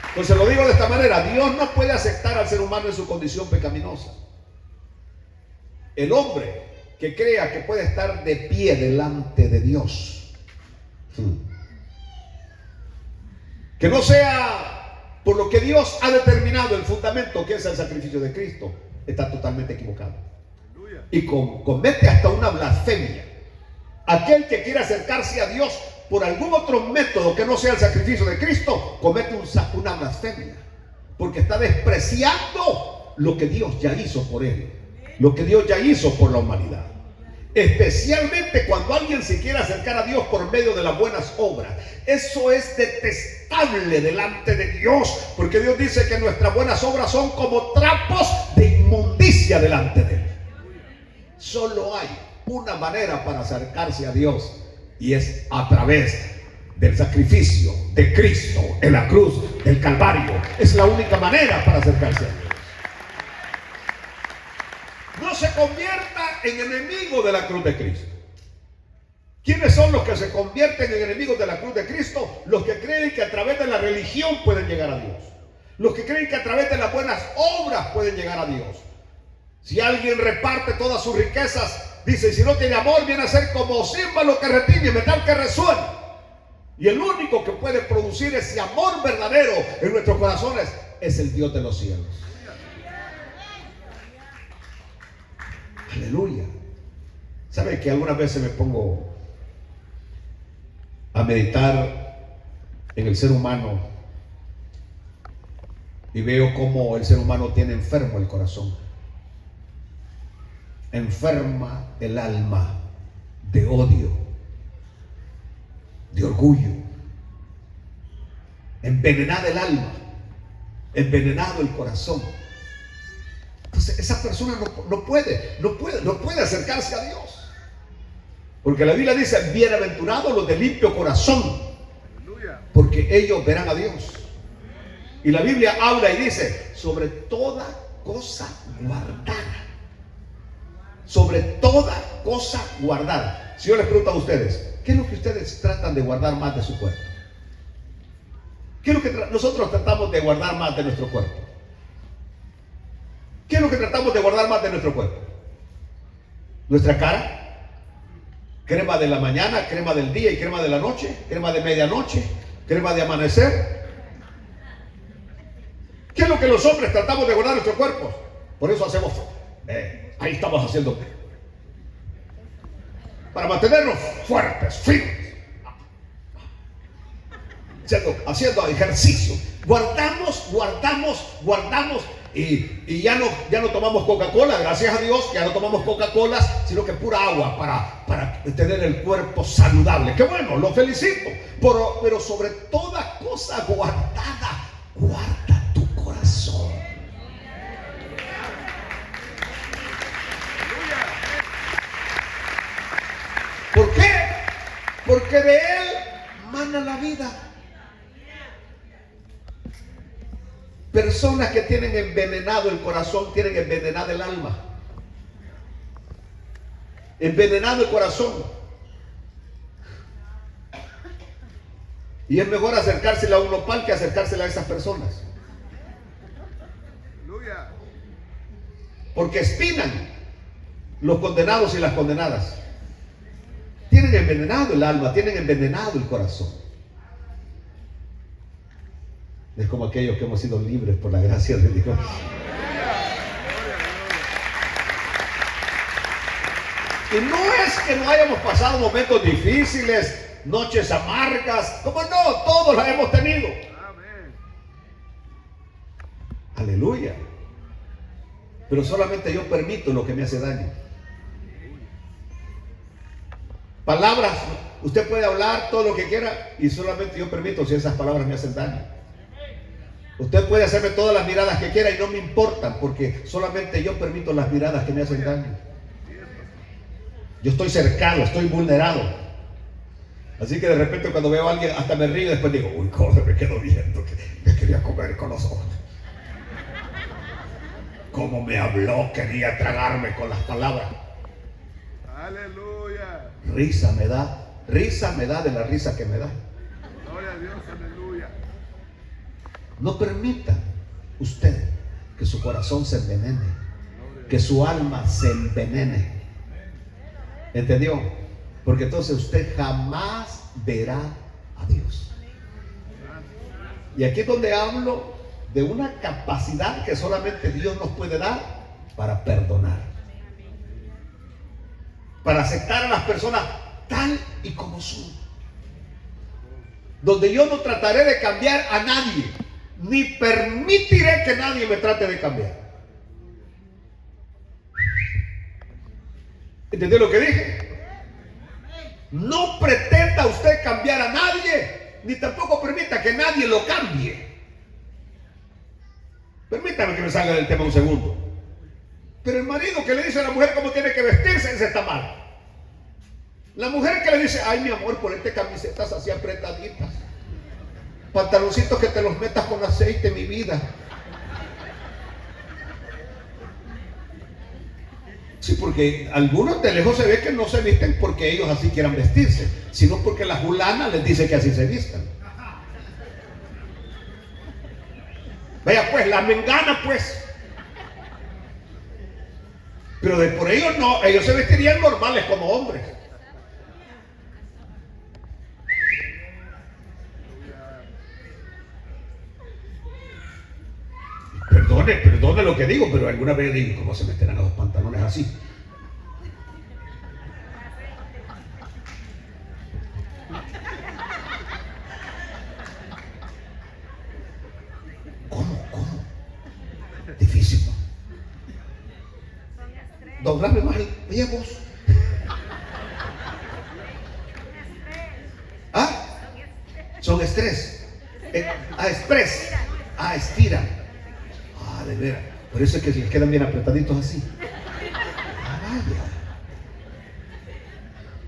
[SPEAKER 1] Entonces lo digo de esta manera: Dios no puede aceptar al ser humano en su condición pecaminosa. El hombre que crea que puede estar de pie delante de Dios, que no sea por lo que Dios ha determinado el fundamento que es el sacrificio de Cristo, está totalmente equivocado y comete hasta una blasfemia. Aquel que quiere acercarse a Dios por algún otro método que no sea el sacrificio de Cristo, comete una blasfemia, porque está despreciando lo que Dios ya hizo por él, lo que Dios ya hizo por la humanidad. Especialmente cuando alguien se quiere acercar a Dios por medio de las buenas obras. Eso es detestable delante de Dios, porque Dios dice que nuestras buenas obras son como trapos de inmundicia delante de Él. Solo hay una manera para acercarse a Dios, y es a través del sacrificio de Cristo en la cruz del Calvario. Es la única manera para acercarse a Dios. No se convierta en enemigo de la cruz de Cristo. ¿Quiénes son los que se convierten en enemigos de la cruz de Cristo? Los que creen que a través de la religión pueden llegar a Dios. Los que creen que a través de las buenas obras pueden llegar a Dios. Si alguien reparte todas sus riquezas, dice, si no tiene amor, viene a ser como címbalo que retiñe, metal que resuena. Y el único que puede producir ese amor verdadero en nuestros corazones es el Dios de los cielos. Aleluya. ¿Sabe que algunas veces me pongo a meditar en el ser humano y veo cómo el ser humano tiene enfermo el corazón, enferma el alma de odio, de orgullo, envenenada el alma, envenenado el corazón? Entonces esa persona no puede acercarse a Dios, porque la Biblia dice, bienaventurados los de limpio corazón, porque ellos verán a Dios. Y la Biblia habla y dice, sobre toda cosa guardada, sobre toda cosa guardada. Si yo les pregunto a ustedes, ¿qué es lo que ustedes tratan de guardar más de su cuerpo? ¿Qué es lo que nosotros tratamos de guardar más de nuestro cuerpo? ¿Qué es lo que tratamos de guardar más de nuestro cuerpo? Nuestra cara, crema de la mañana, crema del día y crema de la noche, crema de medianoche, crema de amanecer. ¿Qué es lo que los hombres tratamos de guardar nuestro cuerpo? Por eso hacemos, ahí estamos haciendo, para mantenernos fuertes, firmes, haciendo ejercicio. Guardamos y ya no tomamos Coca-Cola, gracias a Dios, ya no tomamos Coca-Cola, sino que pura agua para tener el cuerpo saludable. Qué bueno, lo felicito. Pero sobre toda cosa guardada, guarda tu corazón. ¿Por qué? Porque de él mana la vida. Personas que tienen envenenado el corazón, tienen envenenado el alma. Envenenado el corazón. Y es mejor acercársela a un nopal que acercársela a esas personas. Porque espinan los condenados y las condenadas. Tienen envenenado el alma, tienen envenenado el corazón. Es como aquellos que hemos sido libres por la gracia de Dios. Y no es que no hayamos pasado momentos difíciles, noches amargas, como no, todos las hemos tenido. Amén. Aleluya. Pero solamente yo permito lo que me hace daño. Palabras, usted puede hablar todo lo que quiera y solamente yo permito si esas palabras me hacen daño. Usted puede hacerme todas las miradas que quiera y no me importan, porque solamente yo permito las miradas que me hacen daño. Yo estoy cercado, estoy vulnerado. Así que de repente cuando veo a alguien hasta me río y después digo, uy, cómo me quedo viendo, que me quería comer con los ojos. Cómo me habló, quería tragarme con las palabras.
[SPEAKER 2] Aleluya.
[SPEAKER 1] Risa me da de la risa que me da.
[SPEAKER 2] Gloria a Dios, aleluya.
[SPEAKER 1] No permita usted que su corazón se envenene, que su alma se envenene. ¿Entendió? Porque entonces usted jamás verá a Dios. Y aquí es donde hablo de una capacidad que solamente Dios nos puede dar para perdonar, para aceptar a las personas tal y como son, donde yo no trataré de cambiar a nadie, ni permitiré que nadie me trate de cambiar. ¿Entendió lo que dije? No pretenda usted cambiar a nadie, ni tampoco permita que nadie lo cambie. Permítame que me salga del tema un segundo. Pero el marido que le dice a la mujer cómo tiene que vestirse, ese está mal. La mujer que le dice, ay mi amor, ponete camisetas así apretaditas, pantaloncitos que te los metas con aceite, mi vida. Sí, porque algunos de lejos se ve que no se visten porque ellos así quieran vestirse, sino porque la fulana les dice que así se vistan. Vaya pues, la mengana pues. Pero de por ellos no, ellos se vestirían normales como hombres. Perdone lo que digo, pero alguna vez digo, ¿cómo se meterán los pantalones así? ¿Cómo? Difícil, ¿no? Doblarme más el voz. ¿Ah? Son estrés. Express. Estiran. De veras. Por eso es que se les quedan bien apretaditos así. Vaya.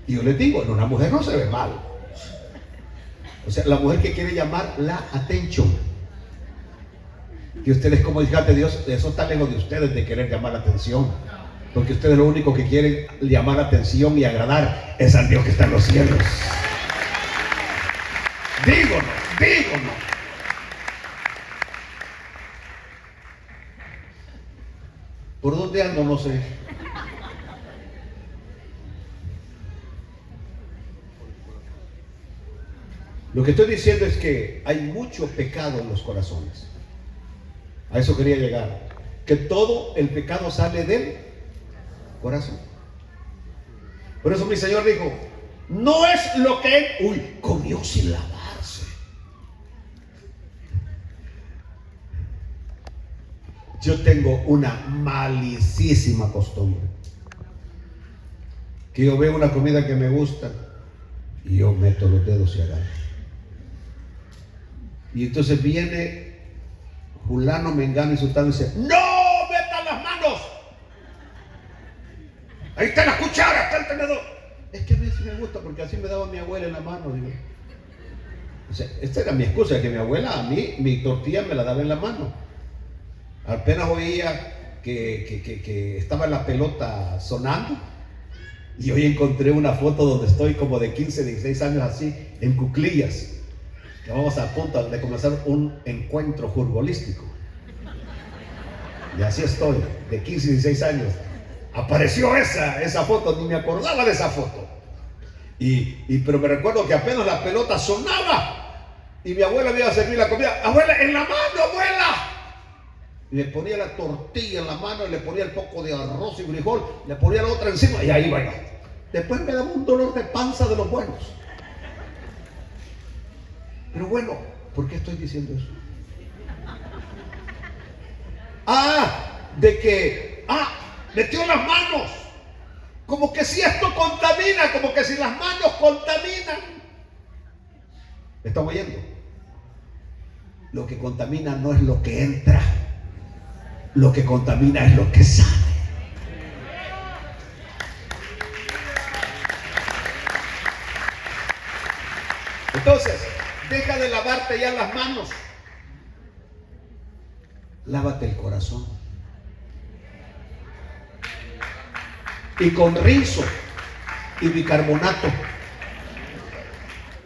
[SPEAKER 1] Y yo les digo, en una mujer no se ve mal. O sea, la mujer que quiere llamar la atención. Y ustedes como hijas de Dios, eso está lejos de ustedes de querer llamar la atención. Porque ustedes lo único que quieren llamar la atención y agradar es al Dios que está en los cielos. Dígonos. ¿Por dónde ando? No sé. Lo que estoy diciendo es que hay mucho pecado en los corazones. A eso quería llegar. Que todo el pecado sale del corazón. Por eso mi Señor dijo, no es lo que él, comió sin lavarse. Yo tengo una malicísima costumbre. Que yo veo una comida que me gusta y yo meto los dedos y agarro. Y entonces viene fulano, mengano y sultano y dice, ¡no metan las manos! Ahí está la cuchara, está el tenedor. Es que a mí sí me gusta porque así me daba mi abuela en la mano. Digo. O sea, esta era mi excusa, que mi abuela a mí, mi tortilla me la daba en la mano. Apenas oía que estaba la pelota sonando y hoy encontré una foto donde estoy como de 15, 16 años así, en cuclillas. Que vamos a punto de comenzar un encuentro futbolístico. Y así estoy, de 15 y 16 años. Apareció esa foto, ni me acordaba de esa foto. Pero me recuerdo que apenas la pelota sonaba y mi abuela me iba a servir la comida. ¡Abuela, en la mano, abuela! Y le ponía la tortilla en la mano y le ponía el poco de arroz y frijol, le ponía la otra encima y ahí va. Después me daba un dolor de panza de los buenos. Pero bueno, ¿por qué estoy diciendo eso? De que, metió las manos. Como que si esto contamina, como que si las manos contaminan. ¿Me están oyendo? Lo que contamina no es lo que entra. Lo que contamina es lo que sale. Entonces, deja de lavarte ya las manos. Lávate el corazón. Y con rizo y bicarbonato.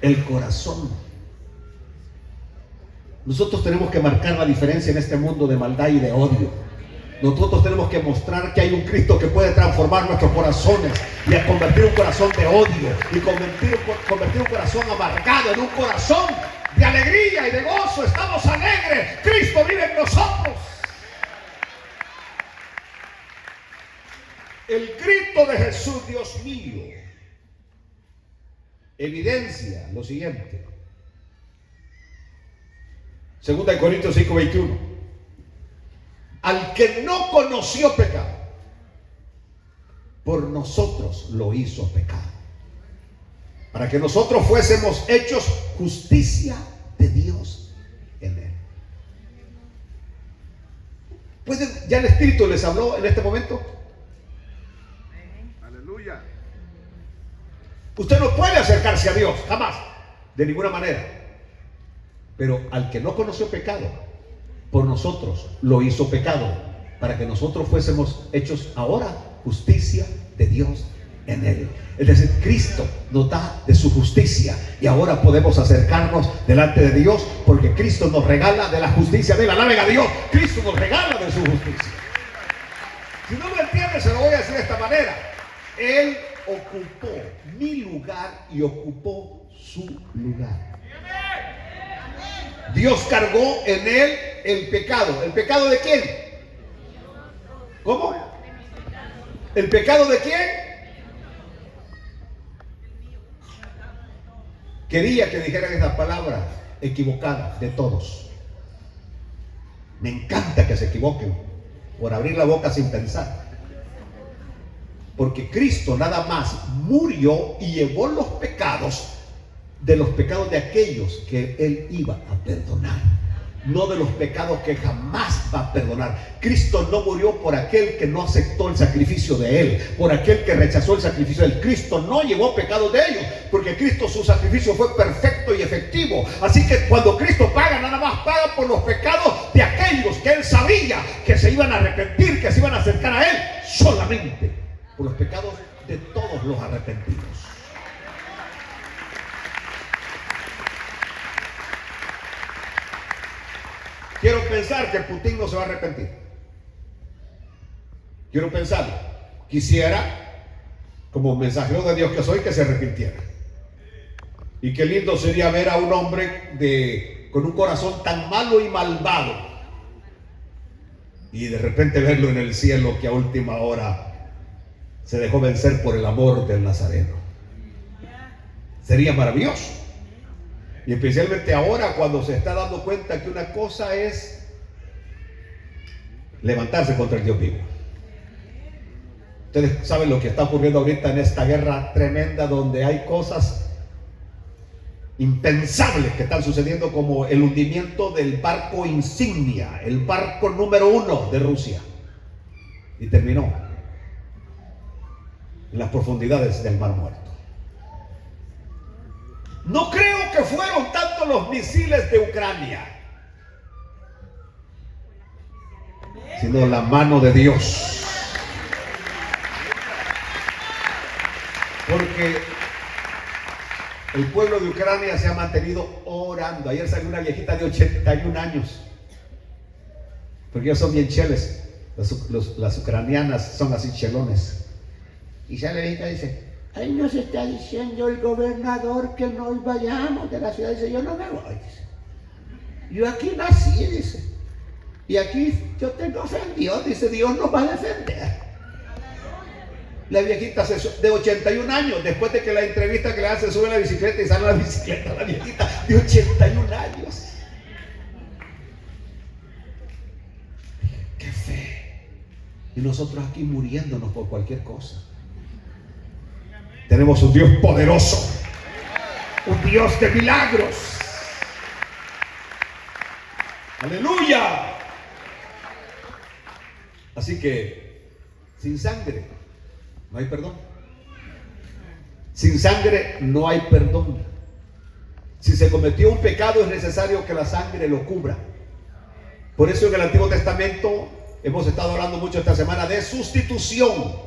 [SPEAKER 1] El corazón. Nosotros tenemos que marcar la diferencia en este mundo de maldad y de odio. Nosotros tenemos que mostrar que hay un Cristo que puede transformar nuestros corazones y a convertir un corazón de odio y convertir un corazón amargado en un corazón de alegría y de gozo. Estamos alegres. Cristo vive en nosotros. El grito de Jesús, Dios mío, evidencia lo siguiente. 2 Corintios 5:21. Al que no conoció pecado, por nosotros lo hizo pecado, para que nosotros fuésemos hechos justicia de Dios en él. ¿Ya el Espíritu les habló en este momento?
[SPEAKER 2] Aleluya.
[SPEAKER 1] Usted no puede acercarse a Dios, jamás, de ninguna manera. Pero al que no conoció pecado, por nosotros lo hizo pecado, para que nosotros fuésemos hechos ahora justicia de Dios en él. Es decir, Cristo nos da de su justicia y ahora podemos acercarnos delante de Dios porque Cristo nos regala de la justicia de él. Alaben a Dios, Cristo nos regala de su justicia. Si no lo entiende, se lo voy a decir de esta manera. Él ocupó mi lugar y ocupó su lugar. Dios cargó en él el pecado. ¿El pecado de quién? ¿Cómo? ¿El pecado de quién? Quería que dijeran esa palabra equivocada, de todos. Me encanta que se equivoquen por abrir la boca sin pensar. Porque Cristo nada más murió y llevó los pecados de aquellos que Él iba a perdonar, no de los pecados que jamás va a perdonar. Cristo no murió por aquel que no aceptó el sacrificio de Él, por aquel que rechazó el sacrificio de Él. Cristo no llevó pecados de ellos, porque Cristo, su sacrificio fue perfecto y efectivo. Así que cuando Cristo paga, nada más paga por los pecados de aquellos que Él sabía que se iban a arrepentir, que se iban a acercar a Él, solamente por los pecados de todos los arrepentidos. Quiero pensar que Putin no se va a arrepentir. Quiero pensar, quisiera, como mensajero de Dios que soy, que se arrepintiera. Y qué lindo sería ver a un hombre con un corazón tan malo y malvado, y de repente verlo en el cielo, que a última hora se dejó vencer por el amor del Nazareno. Sería maravilloso. Y especialmente ahora, cuando se está dando cuenta que una cosa es levantarse contra el Dios vivo. Ustedes saben lo que está ocurriendo ahorita en esta guerra tremenda, donde hay cosas impensables que están sucediendo, como el hundimiento del barco insignia, el barco número 1 de Rusia, y terminó en las profundidades del Mar Muerto. No creo que fueron tanto los misiles de Ucrania, sino la mano de Dios. Porque el pueblo de Ucrania se ha mantenido orando. Ayer salió una viejita de 81 años, porque ellos son bien cheles. Las ucranianas son así chelones. Y sale la viejita y dice: ahí nos está diciendo el gobernador que nos vayamos de la ciudad. Dice: yo no me voy, dice. Yo aquí nací, dice. Y aquí yo tengo fe en Dios, dice. Dios nos va a defender. La viejita de 81 años, después de que la entrevista que le hace, sube a la bicicleta y sale a la bicicleta. La viejita de 81 años. ¡Qué fe! Y nosotros aquí muriéndonos por cualquier cosa. Tenemos un Dios poderoso, un Dios de milagros. ¡Aleluya! Así que, sin sangre no hay perdón. Sin sangre no hay perdón. Si se cometió un pecado, es necesario que la sangre lo cubra. Por eso en el Antiguo Testamento hemos estado hablando mucho esta semana de sustitución.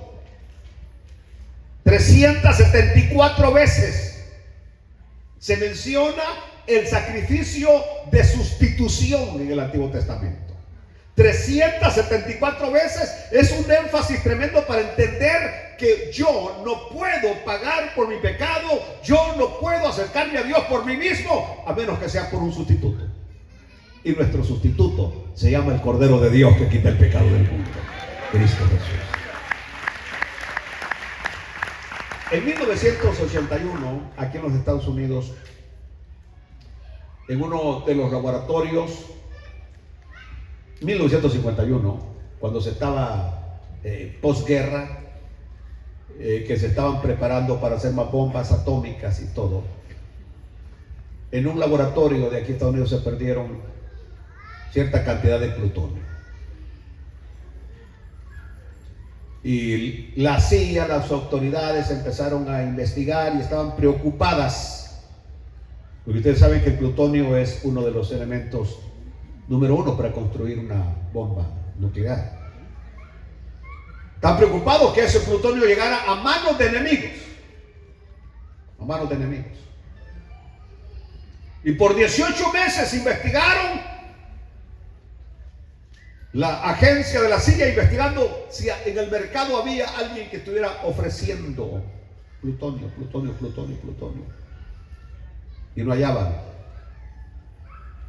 [SPEAKER 1] 374 veces se menciona el sacrificio de sustitución en el Antiguo Testamento. 374 veces es un énfasis tremendo para entender que yo no puedo pagar por mi pecado, yo no puedo acercarme a Dios por mí mismo, a menos que sea por un sustituto. Y nuestro sustituto se llama el Cordero de Dios, que quita el pecado del mundo, Cristo Jesús. En 1981, aquí en los Estados Unidos, en uno de los laboratorios, 1951, cuando se estaba posguerra, que se estaban preparando para hacer más bombas atómicas y todo, en un laboratorio de aquí en Estados Unidos se perdieron cierta cantidad de plutonio. Y la CIA, las autoridades empezaron a investigar y estaban preocupadas, porque ustedes saben que el plutonio es uno de los elementos número 1 para construir una bomba nuclear. Están preocupados que ese plutonio llegara a manos de enemigos. A manos de enemigos. Y por 18 meses investigaron. La agencia de la CIA investigando si en el mercado había alguien que estuviera ofreciendo plutonio. Y no hallaban.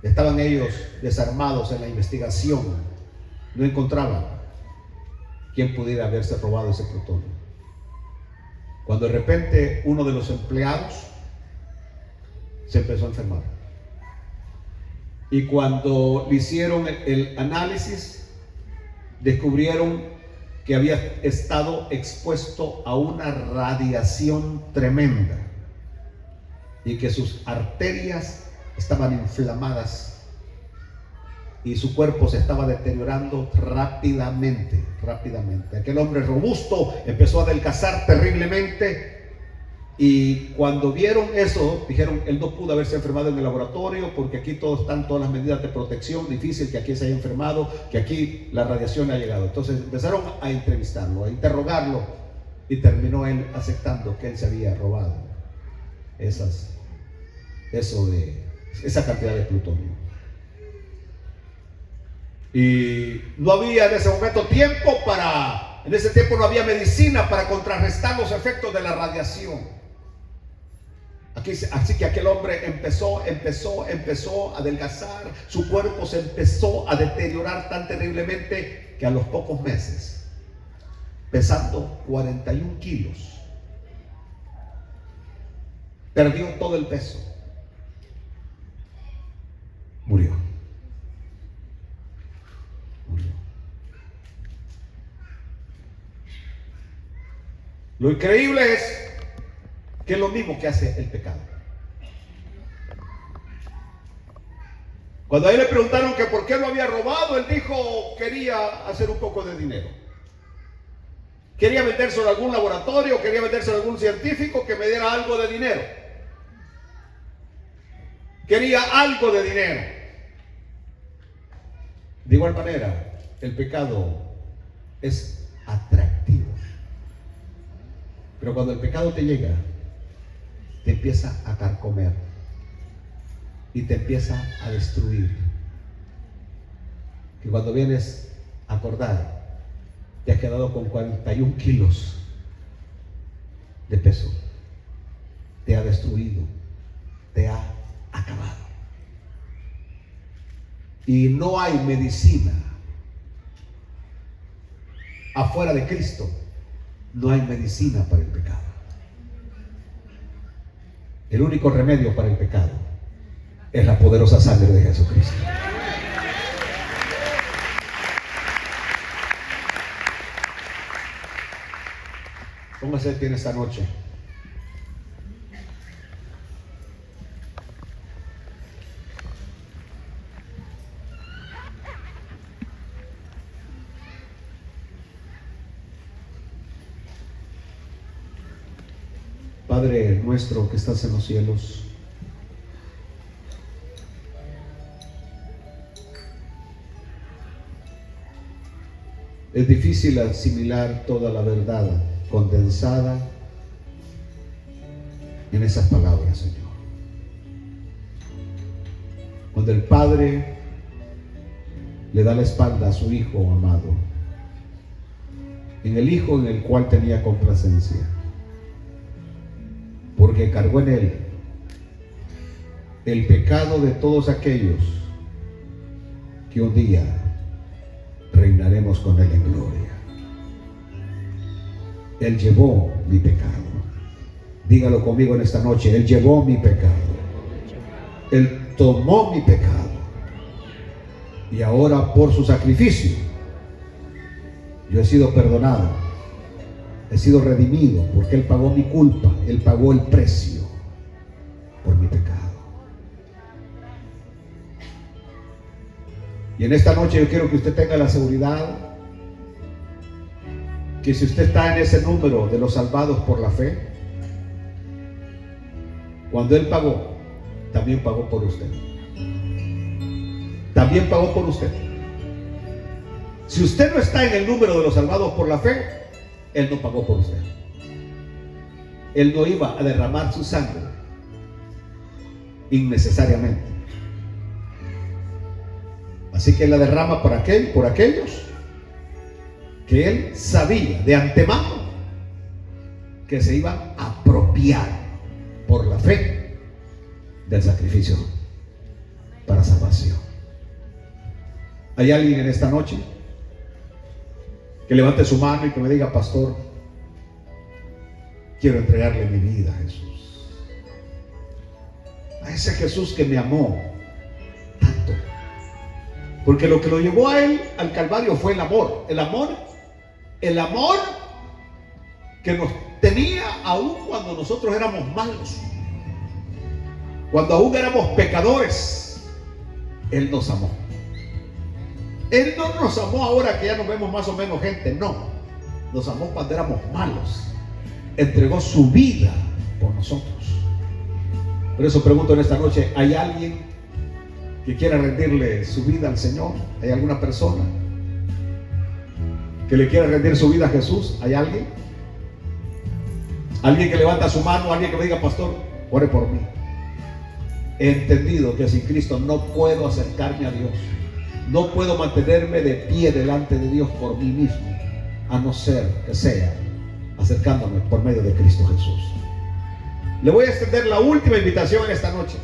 [SPEAKER 1] Estaban ellos desarmados en la investigación. No encontraban quién pudiera haberse robado ese plutonio. Cuando de repente uno de los empleados se empezó a enfermar. Y cuando le hicieron el análisis, descubrieron que había estado expuesto a una radiación tremenda y que sus arterias estaban inflamadas y su cuerpo se estaba deteriorando rápidamente. Aquel hombre robusto empezó a adelgazar terriblemente, y cuando vieron eso, dijeron: él no pudo haberse enfermado en el laboratorio, porque aquí están todas las medidas de protección, difícil que aquí se haya enfermado, que aquí la radiación ha llegado. Entonces empezaron a entrevistarlo, a interrogarlo, y terminó él aceptando que él se había robado esa cantidad de plutonio. Y no había en ese momento tiempo para en ese tiempo no había medicina para contrarrestar los efectos de la radiación. Así que aquel hombre empezó a adelgazar, su cuerpo se empezó a deteriorar tan terriblemente que a los pocos meses, pesando 41 kilos, perdió todo el peso, murió. Lo increíble es que es lo mismo que hace el pecado. Cuando a él le preguntaron que por qué lo había robado, él dijo: quería hacer un poco de dinero. Quería vendérselo a algún laboratorio, quería vendérselo a algún científico que me diera algo de dinero. Quería algo de dinero. De igual manera, el pecado es atractivo. Pero cuando el pecado te llega, te empieza a carcomer y te empieza a destruir. Que cuando vienes a acordar, te has quedado con 41 kilos de peso. Te ha destruido, te ha acabado. Y no hay medicina afuera de Cristo. No hay medicina para el pecado. El único remedio para el pecado es la poderosa sangre de Jesucristo. Póngase de pie en esta noche. Padre nuestro que estás en los cielos, es difícil asimilar toda la verdad condensada en esas palabras, Señor. Cuando el Padre le da la espalda a su Hijo amado, en el Hijo en el cual tenía complacencia, porque cargó en él el pecado de todos aquellos que un día reinaremos con él en gloria. Él llevó mi pecado. Dígalo conmigo en esta noche: Él llevó mi pecado. Él tomó mi pecado. Y ahora, por su sacrificio, yo he sido perdonado. He sido redimido, porque Él pagó mi culpa. Él pagó el precio por mi pecado. Y en esta noche yo quiero que usted tenga la seguridad que si usted está en ese número de los salvados por la fe, cuando Él pagó, también pagó por usted. También pagó por usted. Si usted no está en el número de los salvados por la fe, Él no pagó por usted. Él no iba a derramar su sangre innecesariamente. Así que Él la derrama por aquellos que Él sabía de antemano que se iban a apropiar por la fe del sacrificio para salvación. ¿Hay alguien en esta noche que levante su mano y que me diga: pastor, quiero entregarle mi vida a Jesús, a ese Jesús que me amó tanto? Porque lo que lo llevó a Él al Calvario fue el amor que nos tenía aún cuando nosotros éramos malos, cuando aún éramos pecadores. Él nos amó. Él no nos amó ahora que ya nos vemos más o menos gente, no. Nos amó cuando éramos malos. Entregó su vida por nosotros. Por eso pregunto en esta noche: ¿hay alguien que quiera rendirle su vida al Señor? ¿Hay alguna persona que le quiera rendir su vida a Jesús? ¿Hay alguien? Alguien que levanta su mano, alguien que me diga: pastor, ore por mí. He entendido que sin Cristo no puedo acercarme a Dios. No puedo mantenerme de pie delante de Dios por mí mismo. a no ser que sea acercándome por medio de Cristo Jesús. Le voy a extender la última invitación en esta noche.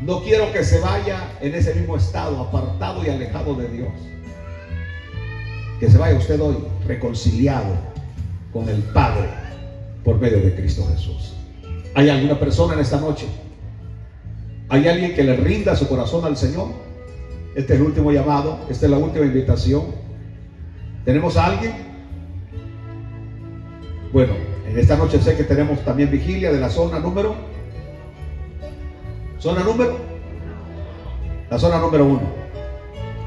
[SPEAKER 1] No quiero que se vaya en ese mismo estado, apartado y alejado de Dios. Que se vaya usted hoy reconciliado con el Padre por medio de Cristo Jesús. ¿Hay alguna persona en esta noche? ¿Hay alguien que le rinda su corazón al Señor? Este es el último llamado, esta es la última invitación. ¿Tenemos a alguien? Bueno, en esta noche sé que tenemos también vigilia de la zona número. ¿Zona número? La zona número 1.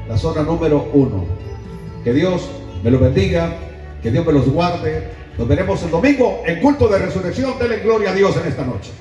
[SPEAKER 1] La zona número 1. Que Dios me los bendiga, que Dios me los guarde. Nos veremos el domingo en culto de resurrección. Denle gloria a Dios en esta noche.